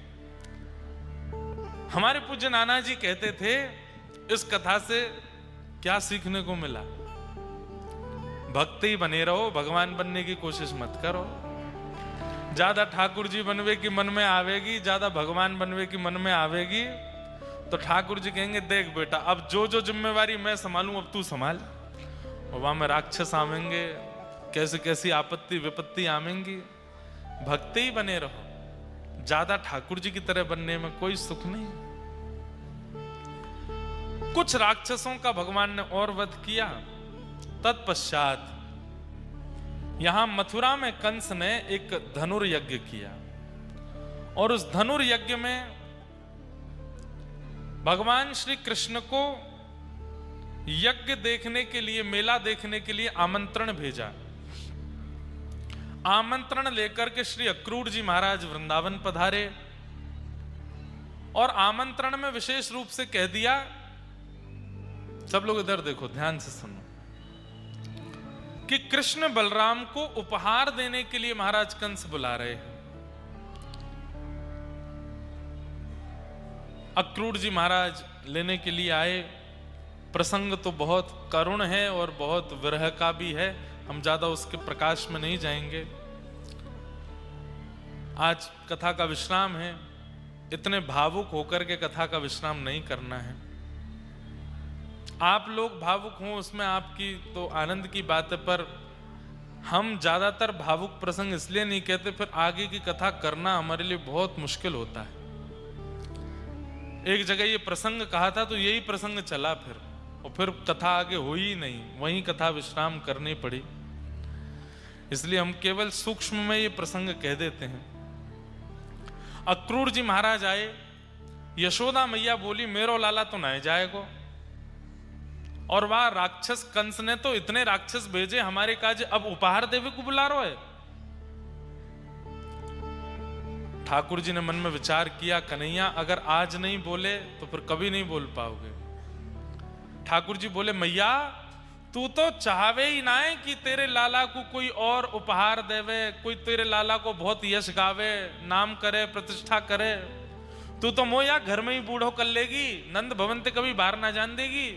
[SPEAKER 1] हमारे पूज्य नाना जी कहते थे इस कथा से क्या सीखने को मिला? भक्ति बने रहो, भगवान बनने की कोशिश मत करो। ज्यादा ठाकुर जी बनवे की मन में आवेगी, ज्यादा भगवान बनवे की मन में आवेगी तो ठाकुर जी कहेंगे देख बेटा अब जो जो जिम्मेवारी मैं संभालूं अब तू संभाल। और वहां में राक्षस आवेंगे, कैसी कैसी आपत्ति विपत्ति आवेंगी। भक्ति ही बने रहो, ज्यादा ठाकुर जी की तरह बनने में कोई सुख नहीं। कुछ राक्षसों का भगवान ने और वध किया। तत्पश्चात यहां मथुरा में कंस ने एक धनुर्यज्ञ किया और उस धनुर्यज्ञ में भगवान श्री कृष्ण को यज्ञ देखने के लिए, मेला देखने के लिए आमंत्रण भेजा। आमंत्रण लेकर के श्री अक्रूर जी महाराज वृंदावन पधारे और आमंत्रण में विशेष रूप से कह दिया, सब लोग इधर देखो ध्यान से सुनो, कि कृष्ण बलराम को उपहार देने के लिए महाराज कंस बुला रहे हैं। अक्रूर जी महाराज लेने के लिए आए। प्रसंग तो बहुत करुण है और बहुत विरह का भी है, हम ज्यादा उसके प्रकाश में नहीं जाएंगे। आज कथा का विश्राम है, इतने भावुक होकर के कथा का विश्राम नहीं करना है। आप लोग भावुक हों उसमें आपकी तो आनंद की बात है, पर हम ज्यादातर भावुक प्रसंग इसलिए नहीं कहते, फिर आगे की कथा करना हमारे लिए बहुत मुश्किल होता है। एक जगह ये प्रसंग कहा था तो यही प्रसंग चला फिर, और फिर कथा आगे हुई ही नहीं, वहीं कथा विश्राम करनी पड़ी। इसलिए हम केवल सूक्ष्म में ये प्रसंग कह देते हैं। अक्रूर जी महाराज आए, यशोदा मैया बोली मेरो लाला तो नहीं जाएगो, और वह राक्षस कंस ने तो इतने राक्षस भेजे हमारे काज अब उपहार देवे को बुला रहा है। ठाकुर जी ने मन में विचार किया, कन्हैया अगर आज नहीं बोले तो फिर कभी नहीं बोल पाओगे। ठाकुर जी बोले मैया तू तो चाहवे ही ना है कि तेरे लाला को कोई और उपहार देवे, कोई तेरे लाला को बहुत यश गावे, नाम करे, प्रतिष्ठा करे। तू तो मोया घर में ही बूढ़ो कर लेगी, नंद भवन ते कभी बाहर ना जान देगी।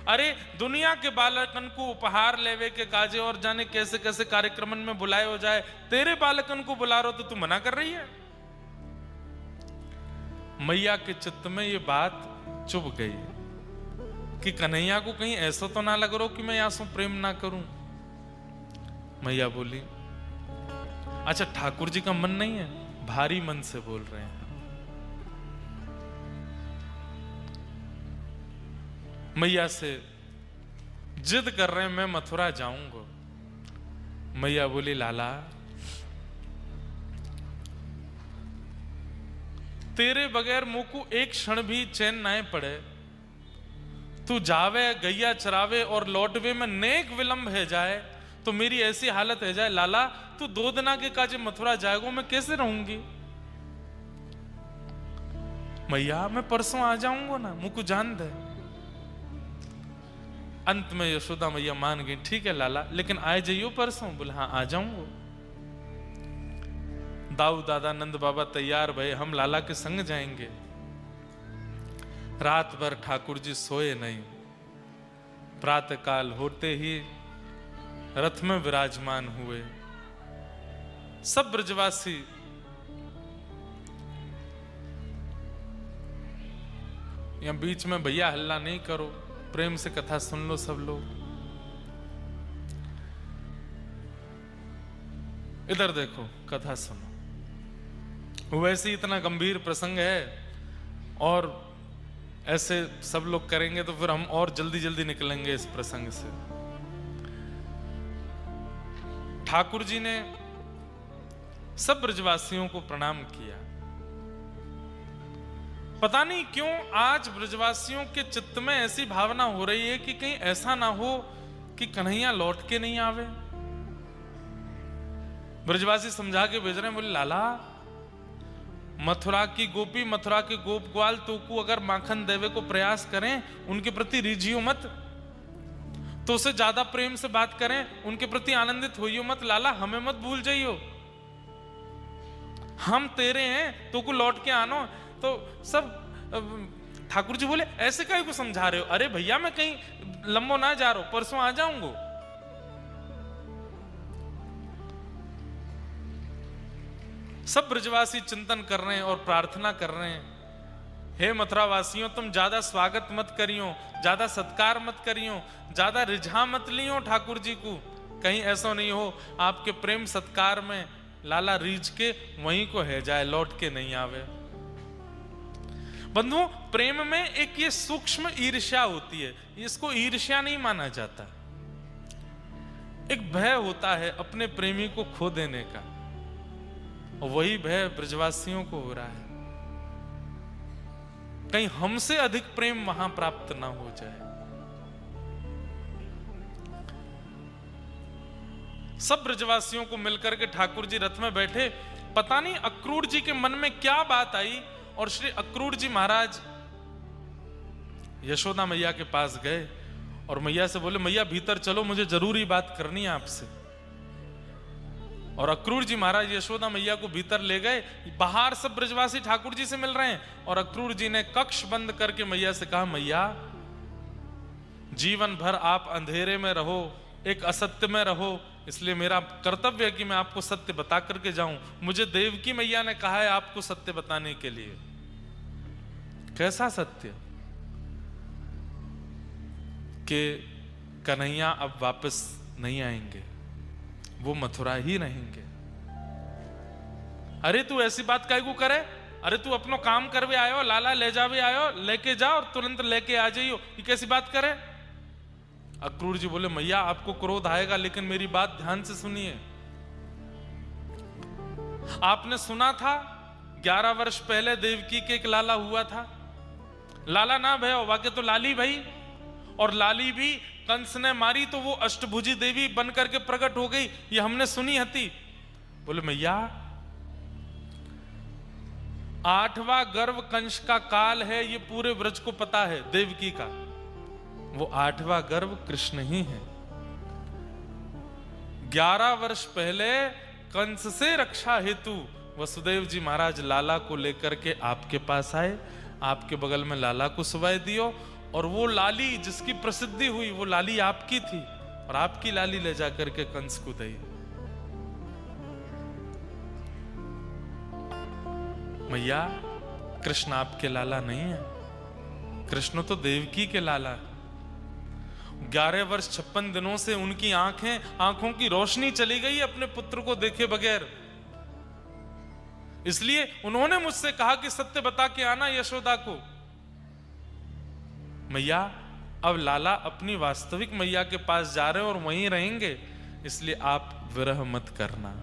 [SPEAKER 1] अरे दुनिया के बालकन को उपहार लेवे के काजे और जाने कैसे कैसे कार्यक्रम में बुलाए हो जाए, तेरे बालकन को बुला रहे हो तो तू मना कर रही है। मैया के चित्त में ये बात चुभ गई कि कन्हैया को कहीं ऐसा तो ना लग रहा कि मैं यहां प्रेम ना करूं। मैया बोली, अच्छा ठाकुर जी का मन नहीं है? भारी मन से बोल रहे हैं। मैया से जिद कर रहे हैं मैं मथुरा जाऊंगा। मैया बोली, लाला तेरे बगैर मुंह को एक क्षण भी चैन ना पड़े। तू जावे गैया चरावे और लौटवे में नेक विलंब है जाए तो मेरी ऐसी हालत है जाए। लाला तू 2 दिना के काजे मथुरा जाएगो, मैं कैसे रहूंगी? मैया मैं परसों आ जाऊंगा ना, मुझको जान दे। अंत में यशोदा मैया मान गई, ठीक है लाला, लेकिन आए जाइयो परसों। बोले हाँ आ जाऊंगा। दाऊ दादा नंद बाबा तैयार भये, हम लाला के संग जाएंगे। रात भर ठाकुर जी सोए नहीं। प्रातः काल होते ही रथ में विराजमान हुए। सब ब्रजवासी यहां बीच में भैया हल्ला नहीं करो, प्रेम से कथा सुन लो सब लोग। इधर देखो, कथा सुनो। वैसे ही इतना गंभीर प्रसंग है और ऐसे सब लोग करेंगे तो फिर हम और जल्दी जल्दी निकलेंगे इस प्रसंग से। ठाकुर जी ने सब ब्रजवासियों को प्रणाम किया। पता नहीं क्यों आज ब्रजवासियों के चित्त में ऐसी भावना हो रही है कि कहीं ऐसा ना हो कि कन्हैया लौट के नहीं आवे। ब्रजवासी समझा के भेज रहे हैं, बोले लाला मथुरा की गोपी मथुरा के गोप ग्वाल तो को अगर माखन देवे को प्रयास करें, उनके प्रति रिझियो मत, तो उसे ज्यादा प्रेम से बात करें, उनके प्रति आनंदित होइयो मत। लाला हमें मत भूल जाइयो, हम तेरे हैं, तो को लौट के आनो। तो सब ठाकुर जी बोले ऐसे काहे को समझा रहे हो? अरे भैया मैं कहीं लंबो ना जा रहा हूं, परसों आ जाऊंगा। सब ब्रजवासी चिंतन कर रहे हैं और प्रार्थना कर रहे हैं, हे मथुरा वासियों तुम ज्यादा स्वागत मत करियो, ज्यादा सत्कार मत करियो, ज्यादा रिझा मत लियो ठाकुर जी को। कहीं ऐसा नहीं हो आपके प्रेम सत्कार में लाला रीझ के वहीं को है जाए, लौट के नहीं आवे। बंधुओं प्रेम में एक ये सूक्ष्म ईर्ष्या होती है, इसको ईर्ष्या नहीं माना जाता। एक भय होता है अपने प्रेमी को खो देने का, और वही भय ब्रजवासियों को हो रहा है, कहीं हमसे अधिक प्रेम वहां प्राप्त ना हो जाए। सब ब्रजवासियों को मिलकर के ठाकुर जी रथ में बैठे। पता नहीं अक्रूर जी के मन में क्या बात आई और श्री अक्रूर जी महाराज यशोदा मैया के पास गए और मैया से बोले, मैया भीतर चलो, मुझे जरूरी बात करनी है आपसे। और अक्रूर जी महाराज यशोदा मैया को भीतर ले गए। बाहर सब ब्रजवासी ठाकुर जी से मिल रहे हैं और अक्रूर जी ने कक्ष बंद करके मैया से कहा, मैया जीवन भर आप अंधेरे में रहो, एक असत्य में रहो, इसलिए मेरा कर्तव्य है कि मैं आपको सत्य बता करके जाऊं। मुझे देवकी मैया ने कहा है आपको सत्य बताने के लिए। कैसा सत्य? कि कन्हैया अब वापस नहीं आएंगे, वो मथुरा ही रहेंगे। अरे तू ऐसी बात काहे को करे? अरे तू अपनो काम करवे आयो, लाला ले जावे आयो, लेके जा और तुरंत लेके आ जाइयो, ये कैसी बात करे? अक्रूर जी बोले, मैया आपको क्रोध आएगा लेकिन मेरी बात ध्यान से सुनिए। आपने सुना था 11 वर्ष पहले देवकी के एक लाला हुआ था। लाला ना भय वाके तो लाली भाई, और लाली भी कंस ने मारी तो वो अष्टभुजी देवी बन करके प्रकट हो गई, ये हमने सुनी हती। बोले मैया 8वां गर्भ कंस का काल है, ये पूरे ब्रज को पता है देवकी का। वो 8वां गर्भ कृष्ण ही है। 11 वर्ष पहले कंस से रक्षा हेतु वसुदेव जी महाराज लाला को लेकर के आपके पास आए, आपके बगल में लाला को सुवाई दियो, और वो लाली जिसकी प्रसिद्धि हुई वो लाली आपकी थी, और आपकी लाली ले जाकर के कंस को दी। मैया कृष्ण आपके लाला नहीं है, कृष्ण तो देवकी के लाला। 11 वर्ष 56 दिनों से उनकी आंखों की रोशनी चली गई अपने पुत्र को देखे बगैर। इसलिए उन्होंने मुझसे कहा कि सत्य बता के आना यशोदा को। मैया अब लाला अपनी वास्तविक मैया के पास जा रहे हैं और वहीं रहेंगे, इसलिए आप विरह मत करना।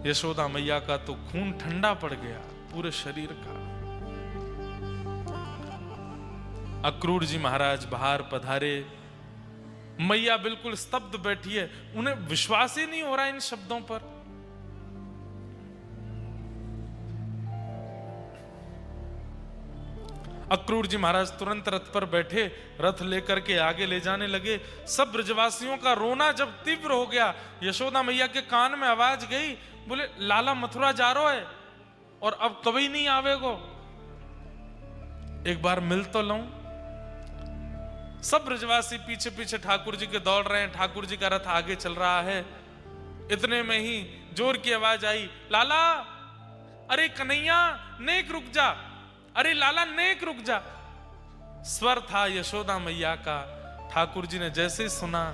[SPEAKER 1] यशोदा मैया का तो खून ठंडा पड़ गया पूरे शरीर का। अक्रूर जी महाराज बाहर पधारे, मैया बिल्कुल स्तब्ध बैठी है, उन्हें विश्वास ही नहीं हो रहा इन शब्दों पर। अक्रूर जी महाराज तुरंत रथ पर बैठे, रथ लेकर के आगे ले जाने लगे। सब ब्रजवासियों का रोना जब तीव्र हो गया, यशोदा मैया के कान में आवाज गई, बोले लाला मथुरा जा रहा है और अब कभी नहीं आवेगो, एक बार मिल तो लऊं। सब ब्रजवासी पीछे पीछे ठाकुर जी के दौड़ रहे हैं, ठाकुर जी का रथ आगे चल रहा है। इतने में ही जोर की आवाज आई, लाला, अरे कन्हैया नेक रुक जा, अरे लाला नेक रुक जा। स्वर था यशोदा मैया का। ठाकुर जी ने जैसे ही सुना,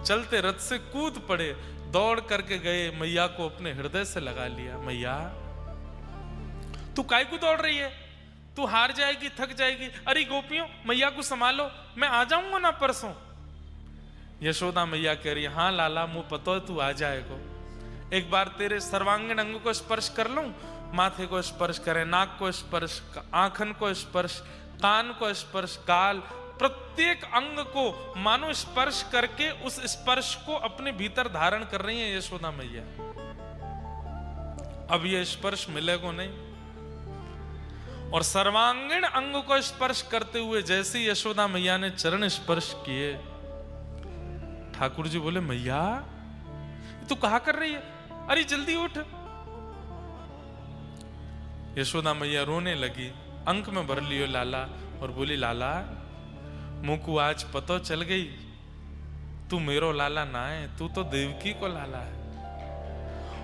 [SPEAKER 1] चलते रथ से कूद पड़े, दौड़ करके गए, मैया को अपने हृदय से लगा लिया। मैया तू काय को दौड़ रही है, तू हार जाएगी, थक जाएगी। अरे गोपियों मैया को संभालो, मैं आ जाऊंगा ना परसों। यशोदा मैया कह रही, हाँ लाला मुंह पतो है तू आ जाएगा, एक बार तेरे सर्वांगीण अंग को स्पर्श कर लूं, माथे को स्पर्श करें, नाक को स्पर्श, आंखन को स्पर्श, कान को स्पर्श, गाल, प्रत्येक अंग को मानो स्पर्श करके उस स्पर्श को अपने भीतर धारण कर रही है यशोदा मैया। अब ये स्पर्श मिलेगा नहीं। और सर्वांगीण अंग को स्पर्श करते हुए जैसे यशोदा मैया ने चरण स्पर्श किए, ठाकुर जी बोले, मैया तू कहा कर रही है, अरे जल्दी उठ। यशोदा मैया रोने लगी, अंक में भर लियो लाला, और बोली, लाला मुंह को आज पतो चल गई, तू मेरो लाला ना है, तू तो देवकी को लाला है,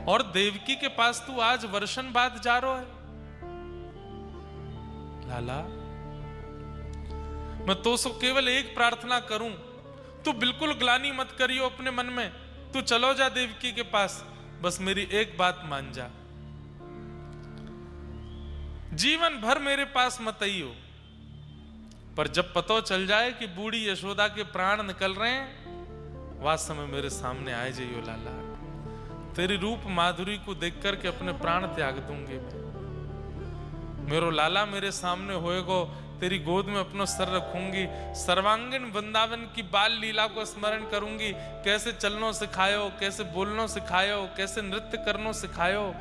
[SPEAKER 1] और देवकी के पास तू आज वर्षन बाद जा रहा है। लाला मैं तो सो केवल एक प्रार्थना करूं, तू बिल्कुल ग्लानि मत करियो अपने मन में, तू चलो जा देवकी के पास, बस मेरी एक बात मान जा, जीवन भर मेरे पास मत आइयो, पर जब पतो चल जाए कि बूढ़ी यशोदा के प्राण निकल रहे हैं, वह समय मेरे सामने आए जाइयो लाला, तेरी रूप माधुरी को देख करके अपने प्राण त्याग दूंगी। मेरो लाला मेरे सामने होएगो, तेरी गोद में अपना सर रखूंगी, सर्वांगीण वृंदावन की बाल लीला को स्मरण करूंगी, कैसे चलनो सिखायो, कैसे बोलनो सिखायो, कैसे नृत्य करनो सिखायो,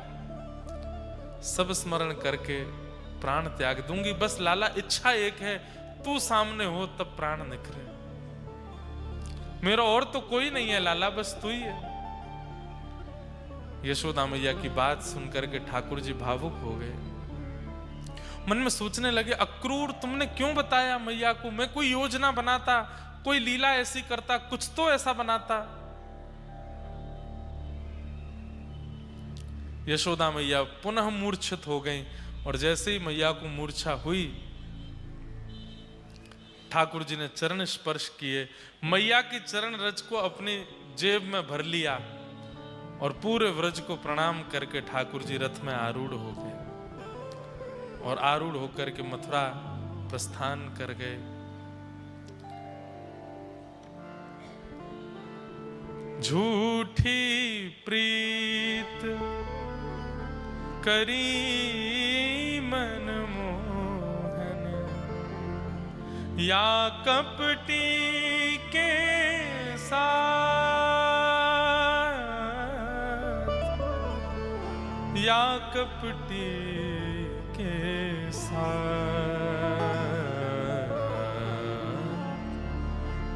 [SPEAKER 1] सब स्मरण करके प्राण त्याग दूंगी। बस लाला इच्छा एक है, तू सामने हो तब प्राण निखरे, मेरा और तो कोई नहीं है लाला, बस तू ही है। यशोदा मैया की बात सुनकर के ठाकुर जी भावुक हो गए, मन में सोचने लगे, अक्रूर तुमने क्यों बताया मैया को, मैं कोई योजना बनाता, कोई लीला ऐसी करता, कुछ तो ऐसा बनाता। यशोदा मैया पुनः मूर्छित हो गई, और जैसे ही मैया को मूर्छा हुई, ठाकुर जी ने चरण स्पर्श किए, मैया की चरण रज को अपनी जेब में भर लिया, और पूरे व्रज को प्रणाम करके ठाकुर जी रथ में आरूढ़ हो गए, और आरूढ़ होकर के मथुरा प्रस्थान कर गए। झूठी प्रीत करी मनमोहन, या कपटी के साथ, या कपटी के साथ,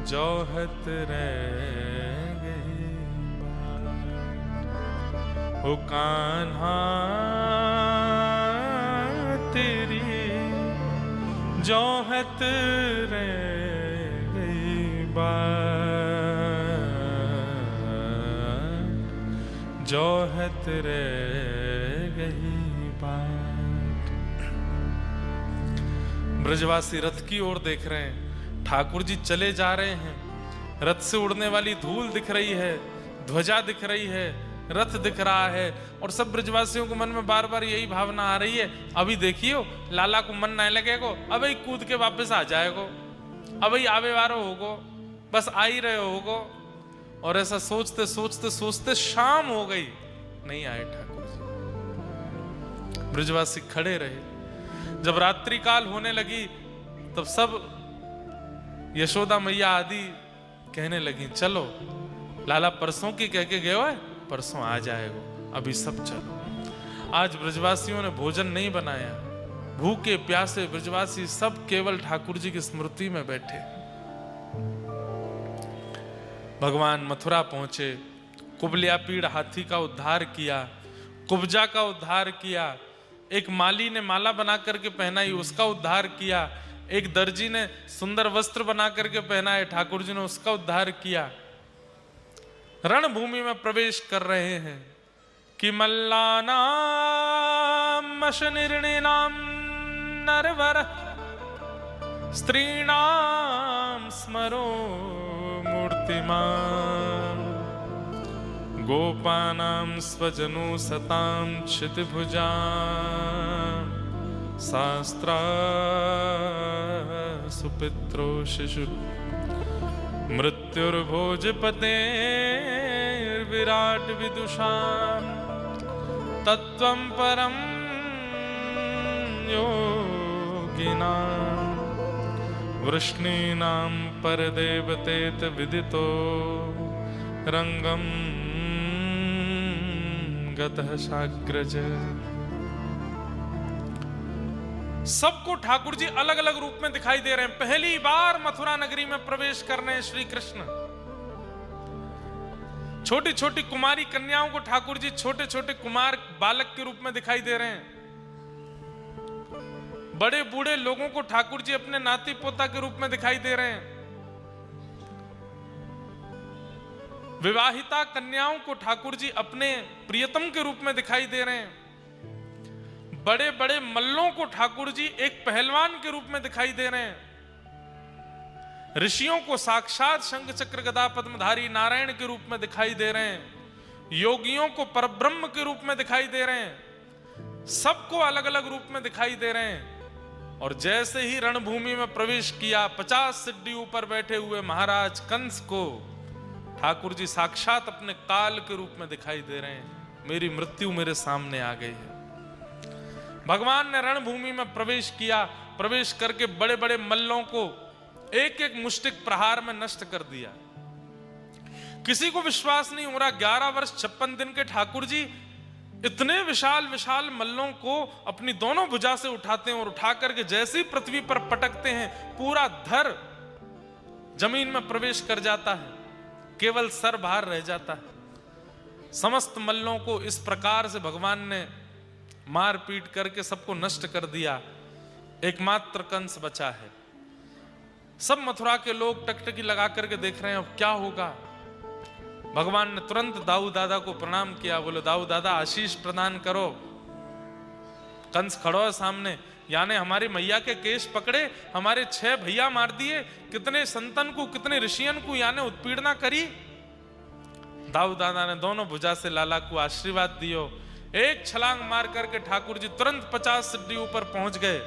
[SPEAKER 1] जोहत रह गई बात। हो कान्हा तेरी जोहत रह गई बात, जोहत रह गई बात। ब्रजवासी रथ की ओर देख रहे हैं, ठाकुर जी चले जा रहे हैं, रथ से उड़ने वाली धूल दिख रही है, ध्वजा दिख रही है, रथ दिख रहा है, और सब ब्रजवासियों को मन में बार बार यही भावना आ रही है, अभी देखियो लाला को मन नहीं लगेगो, अभी कूद के वापस आ जाएगो, अभी आवे वारो होगो, बस आ ही रहे होगो। और ऐसा सोचते सोचते सोचते शाम हो गई, नहीं आए ठाकुर जी। ब्रजवासी खड़े रहे। जब रात्रि काल होने लगी तब सब यशोदा मैया आदि कहने लगी, चलो लाला परसों की कह के गए है, परसों आ जाएगा, अभी सब चलो। आज ब्रजवासियों ने भोजन नहीं बनाया, भूखे प्यासे ब्रजवासी सब केवल ठाकुर जी की स्मृति में बैठे। भगवान मथुरा पहुंचे, कुबलिया पीड़ हाथी का उद्धार किया, कुब्जा का उद्धार किया, एक माली ने माला बना करके पहनाई, उसका उद्धार किया, एक दर्जी ने सुंदर वस्त्र बना करके पहनाए, ठाकुर जी ने उसका उद्धार किया। रणभूमि में प्रवेश कर रहे हैं कि मल्लानाम मशनिर्णिनाम नरवर स्त्रीणाम स्मरो मूर्तिमान गोपानां स्वजनु सतां क्षितिभुजां शास्त्रा सुपित्रो शिशु मृत्युर्भोजपते विराट विदुषां तत्त्वं परं योगिनां वृष्णीनां परदेवतेत विदितो रंगम गतः साग्रज। सबको ठाकुर जी अलग अलग रूप में दिखाई दे रहे हैं। पहली बार मथुरा नगरी में प्रवेश करने हैं श्री कृष्ण। छोटी छोटी कुमारी कन्याओं को ठाकुर जी छोटे छोटे कुमार बालक के रूप में दिखाई दे रहे हैं। बड़े बूढ़े लोगों को ठाकुर जी अपने नाती पोता के रूप में दिखाई दे रहे हैं। विवाहिता कन्याओं को ठाकुर जी अपने प्रियतम के रूप में दिखाई दे रहे हैं। बड़े बड़े मल्लों को ठाकुर जी एक पहलवान के रूप में दिखाई दे रहे हैं। ऋषियों को साक्षात शंख चक्र गदा पद्मधारी नारायण के रूप में दिखाई दे रहे हैं। योगियों को परब्रह्म के रूप में दिखाई दे रहे हैं। सबको अलग अलग रूप में दिखाई दे रहे हैं। और जैसे ही रणभूमि में प्रवेश किया, 50 सिड्डी ऊपर बैठे हुए महाराज कंस को ठाकुर जी साक्षात अपने काल के रूप में दिखाई दे रहे हैं। मेरी मृत्यु मेरे सामने आ गई है। भगवान ने रणभूमि में प्रवेश किया। प्रवेश करके बड़े बड़े मल्लों को एक एक मुष्टिक प्रहार में नष्ट कर दिया। किसी को विश्वास नहीं हो रहा, 11 वर्ष 56 दिन के ठाकुर जी इतने विशाल विशाल मल्लों को अपनी दोनों भुजा से उठाते हैं और उठा करके जैसे ही पृथ्वी पर पटकते हैं, पूरा धर जमीन में प्रवेश कर जाता है, केवल सर बाहर रह जाता है। समस्त मल्लों को इस प्रकार से भगवान ने मार पीट करके सबको नष्ट कर दिया। एकमात्र कंस बचा है। सब मथुरा के लोग टकटकी लगा करके देख रहे हैं अब क्या होगा। भगवान ने तुरंत दाऊ दादा को प्रणाम किया। बोले दाऊ दादा आशीष प्रदान करो। कंस खड़ो है सामने, यानी हमारी मैया के केश पकड़े, हमारे 6 भैया मार दिए, कितने संतन को कितने ऋषियन को यानी उत्पीड़ना करी। दाऊ दादा ने दोनों भुजा से लाला को आशीर्वाद दियो। एक छलांग मार करके ठाकुर जी तुरंत 50 सिड्डी ऊपर पहुंच गए।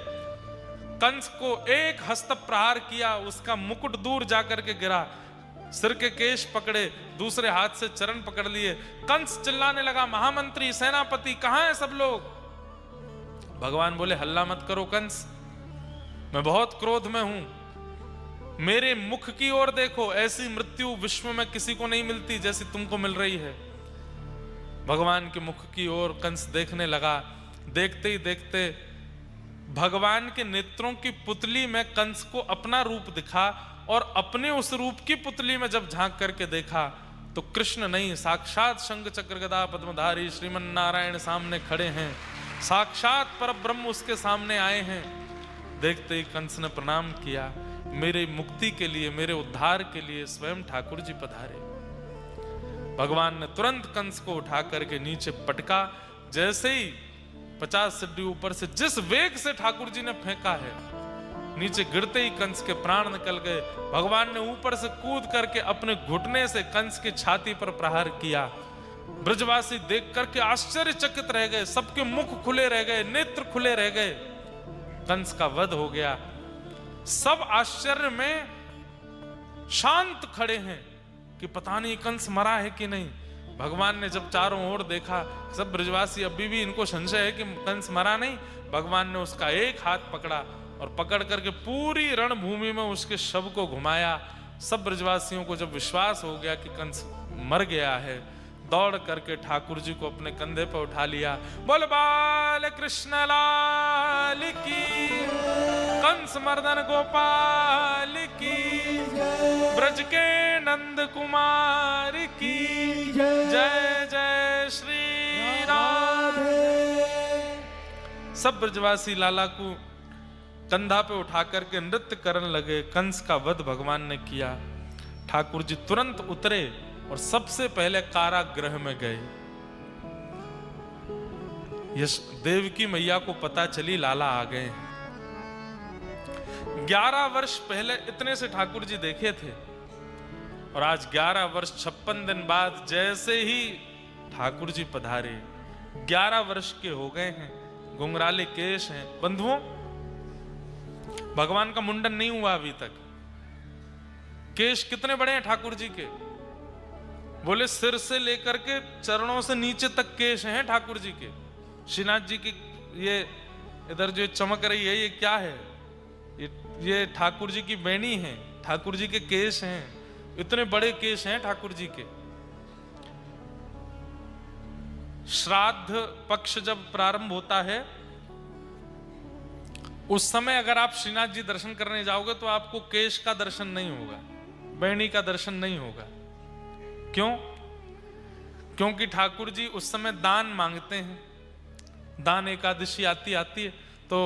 [SPEAKER 1] कंस को एक हस्त प्रहार किया, उसका मुकुट दूर जाकर के गिरा। सिर के केश पकड़े, दूसरे हाथ से चरण पकड़ लिए। कंस चिल्लाने लगा, महामंत्री सेनापति कहां है सब लोग। भगवान बोले हल्ला मत करो कंस, मैं बहुत क्रोध में हूं। मेरे मुख की ओर देखो, ऐसी मृत्यु विश्व में किसी को नहीं मिलती जैसी तुमको मिल रही है। भगवान के मुख की ओर कंस देखने लगा। देखते ही देखते भगवान के नेत्रों की पुतली में कंस को अपना रूप दिखा और अपने उस रूप की पुतली में जब झांक करके देखा तो कृष्ण नहीं, साक्षात शंख चक्र गदा पद्मधारी श्रीमन नारायण सामने खड़े हैं, साक्षात परब्रह्म उसके सामने आए हैं। देखते ही कंस ने प्रणाम किया, मेरे मुक्ति के लिए, मेरे उद्धार के लिए स्वयं ठाकुर जी पधारे। भगवान ने तुरंत कंस को उठा करके नीचे पटका। जैसे ही 50 सीढ़ी ऊपर से जिस वेग से ठाकुर जी ने फेंका है, नीचे गिरते ही कंस के प्राण निकल गए। भगवान ने ऊपर से कूद करके अपने घुटने से कंस की छाती पर प्रहार किया। ब्रजवासी देख करके आश्चर्यचकित रह गए, सबके मुख खुले रह गए, नेत्र खुले रह गए। कंस का वध हो गया। सब आश्चर्य में शांत खड़े हैं कि पता नहीं कंस मरा है कि नहीं। भगवान ने जब चारों ओर देखा, सब ब्रजवासी अभी भी इनको संशय है कि कंस मरा नहीं। भगवान ने उसका एक हाथ पकड़ा और पकड़ करके पूरी रणभूमि में उसके शव को घुमाया। सब ब्रजवासियों को जब विश्वास हो गया कि कंस मर गया है, दौड़ करके ठाकुर जी को अपने कंधे पर उठा लिया। बोल बाल कृष्ण लाल की, कंस मर्दन गोपाल की, ब्रज के नंद कुमार की जय जय श्री राधे। सब ब्रजवासी लाला को कंधा पे उठा करके नृत्य करने लगे। कंस का वध भगवान ने किया। ठाकुर जी तुरंत उतरे और सबसे पहले कारागृह में गए। यश देवकी मैया को पता चली लाला आ गए। 11 वर्ष पहले इतने से ठाकुर जी देखे थे और आज 11 वर्ष 56 दिन बाद जैसे ही ठाकुर जी पधारे, 11 वर्ष के हो गए हैं, घुंघराले केश हैं। बंधुओं, भगवान का मुंडन नहीं हुआ अभी तक। केश कितने बड़े हैं ठाकुर जी के? बोले सिर से लेकर के चरणों से नीचे तक केश हैं ठाकुर जी के। श्रीनाथ जी की ये इधर जो चमक रही है, ये क्या है? ये ठाकुर जी की बेणी है, ठाकुर जी के केश हैं। इतने बड़े केश हैं ठाकुर जी के। श्राद्ध पक्ष जब प्रारंभ होता है, उस समय अगर आप श्रीनाथ जी दर्शन करने जाओगे तो आपको केश का दर्शन नहीं होगा, बेणी का दर्शन नहीं होगा। क्यों? क्योंकि ठाकुर जी उस समय दान मांगते हैं। दान एकादशी आती है तो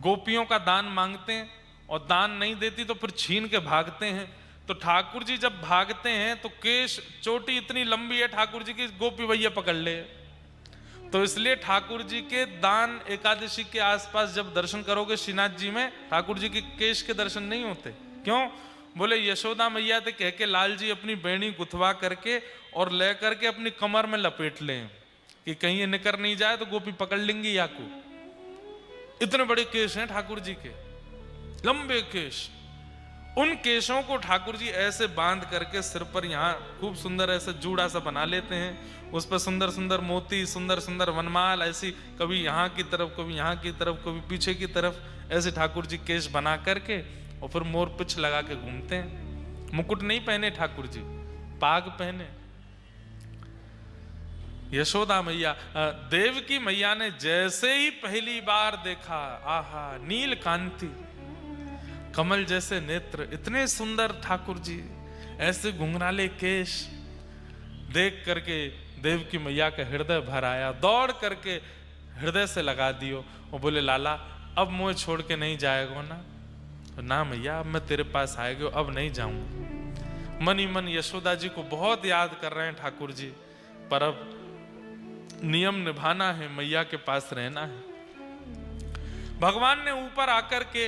[SPEAKER 1] गोपियों का दान मांगते हैं और दान नहीं देती तो फिर छीन के भागते हैं। तो ठाकुर जी जब भागते हैं तो केश चोटी इतनी लंबी है ठाकुर जी की, गोपी भैया पकड़ ले। तो इसलिए ठाकुर जी के दान एकादशी के आसपास जब दर्शन करोगे श्रीनाथ जी में, ठाकुर जी के केश के दर्शन नहीं होते। क्यों? बोले यशोदा मैया ते कह के लाल जी अपनी बेणी गुथवा करके और ले करके अपनी कमर में लपेट लें कि कहीं ये निकर नहीं जाए तो गोपी पकड़ लेंगी याकू। इतने बड़े केश हैं ठाकुर जी के, लंबे केश। उन केशों को ठाकुर जी ऐसे बांध करके सिर पर यहाँ खूब सुंदर ऐसे जूड़ा सा बना लेते हैं। उस पर सुंदर सुंदर मोती, सुंदर सुंदर वनमाल, ऐसी कभी यहाँ की तरफ, कभी यहाँ की तरफ, कभी पीछे की तरफ, ऐसे ठाकुर जी केश बना करके और फिर मोर पिछ लगा के घूमते हैं। मुकुट नहीं पहने ठाकुर जी, पाग पहने। यशोदा मैया, देवकी मैया ने जैसे ही पहली बार देखा, आहा नील कांति, कमल जैसे नेत्र, इतने सुंदर ठाकुर जी, ऐसे घुंघराले केश देख करके देवकी मैया का हृदय भर आया। दौड़ करके हृदय से लगा दियो और बोले लाला अब मुझे छोड़ के नहीं जाएगा ना? ना मैया, अब मैं तेरे पास आएगा, अब नहीं जाऊंगा। मन ही मन यशोदा जी को बहुत याद कर रहे हैं ठाकुर जी, पर अब नियम निभाना है, मैया के पास रहना है। भगवान ने ऊपर आकर के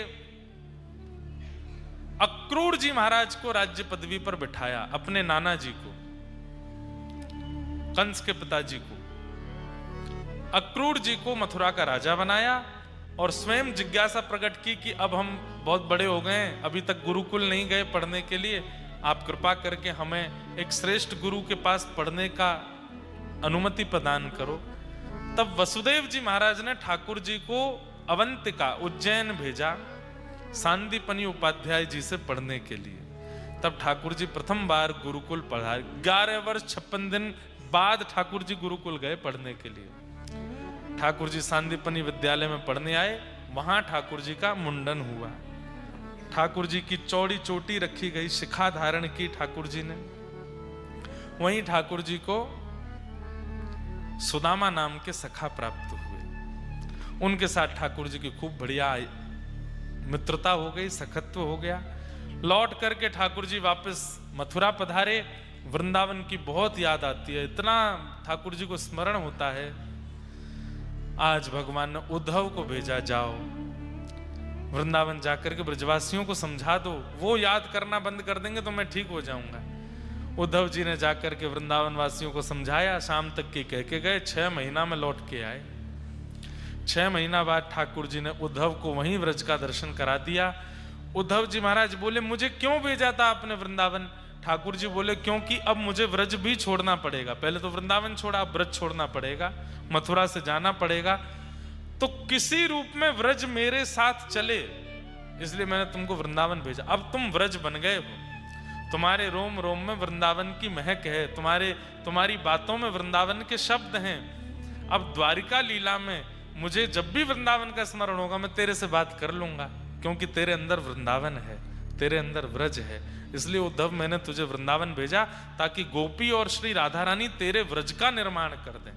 [SPEAKER 1] अक्रूर जी महाराज को राज्य पदवी पर बिठाया, अपने नाना जी को, कंस के पिताजी को। अक्रूर जी को मथुरा का राजा बनाया और स्वयं जिज्ञासा प्रकट की कि अब हम बहुत बड़े हो गए हैं, अभी तक गुरुकुल नहीं गए पढ़ने के लिए, आप कृपा करके हमें एक श्रेष्ठ गुरु के पास पढ़ने का अनुमति प्रदान करो। तब वसुदेव जी महाराज ने ठाकुर जी को अवंतिका, उज्जैन भेजा सांदीपनी उपाध्याय जी से पढ़ने के लिए। तब ठाकुर जी प्रथम बार गुरुकुल पढ़ा। 11 वर्ष 56 दिन बाद ठाकुर जी गुरुकुल गए पढ़ने के लिए। ठाकुर जी सांदीपनी विद्यालय में पढ़ने आए, वहां ठाकुर जी का मुंडन हुआ। ठाकुर जी की चौड़ी चोटी रखी गई, शिखा धारण की ठाकुर जी ने। वहीं ठाकुर जी को सुदामा नाम के सखा प्राप्त हुए। उनके साथ ठाकुर जी की खूब बढ़िया मित्रता हो गई, सखत्व हो गया। लौट करके ठाकुर जी वापस मथुरा पधारे। वृंदावन की बहुत याद आती है, इतना ठाकुर जी को स्मरण होता है। आज भगवान ने उद्धव को भेजा, जाओ वृंदावन जाकर के ब्रजवासियों को समझा दो, वो याद करना बंद कर देंगे तो मैं ठीक हो जाऊंगा। उद्धव जी ने जाकर के वृंदावन वासियों को समझाया, शाम तक की कह के गए। 6 महीना में लौट के आए। 6 महीना बाद ठाकुर जी ने उद्धव को वहीं व्रज का दर्शन करा दिया। उद्धव जी महाराज बोले, मुझे क्यों भेजा था आपने वृंदावन? ठाकुर जी बोले, क्योंकि अब मुझे व्रज भी छोड़ना पड़ेगा। पहले तो वृंदावन छोड़ा, अब व्रज छोड़ना पड़ेगा, मथुरा से जाना पड़ेगा, तो किसी रूप में व्रज मेरे साथ चले, इसलिए मैंने तुमको वृंदावन भेजा। अब तुम व्रज बन गए हो, तुम्हारे रोम रोम में वृंदावन की महक है, तुम्हारी बातों में वृंदावन के शब्द हैं। अब द्वारिका लीला में मुझे जब भी वृंदावन का स्मरण होगा मैं तेरे से बात कर लूंगा, क्योंकि तेरे अंदर वृंदावन है, तेरे अंदर व्रज है। इसलिए उद्धव मैंने तुझे वृंदावन भेजा ताकि गोपी और श्री राधा रानी तेरे व्रज का निर्माण कर दें।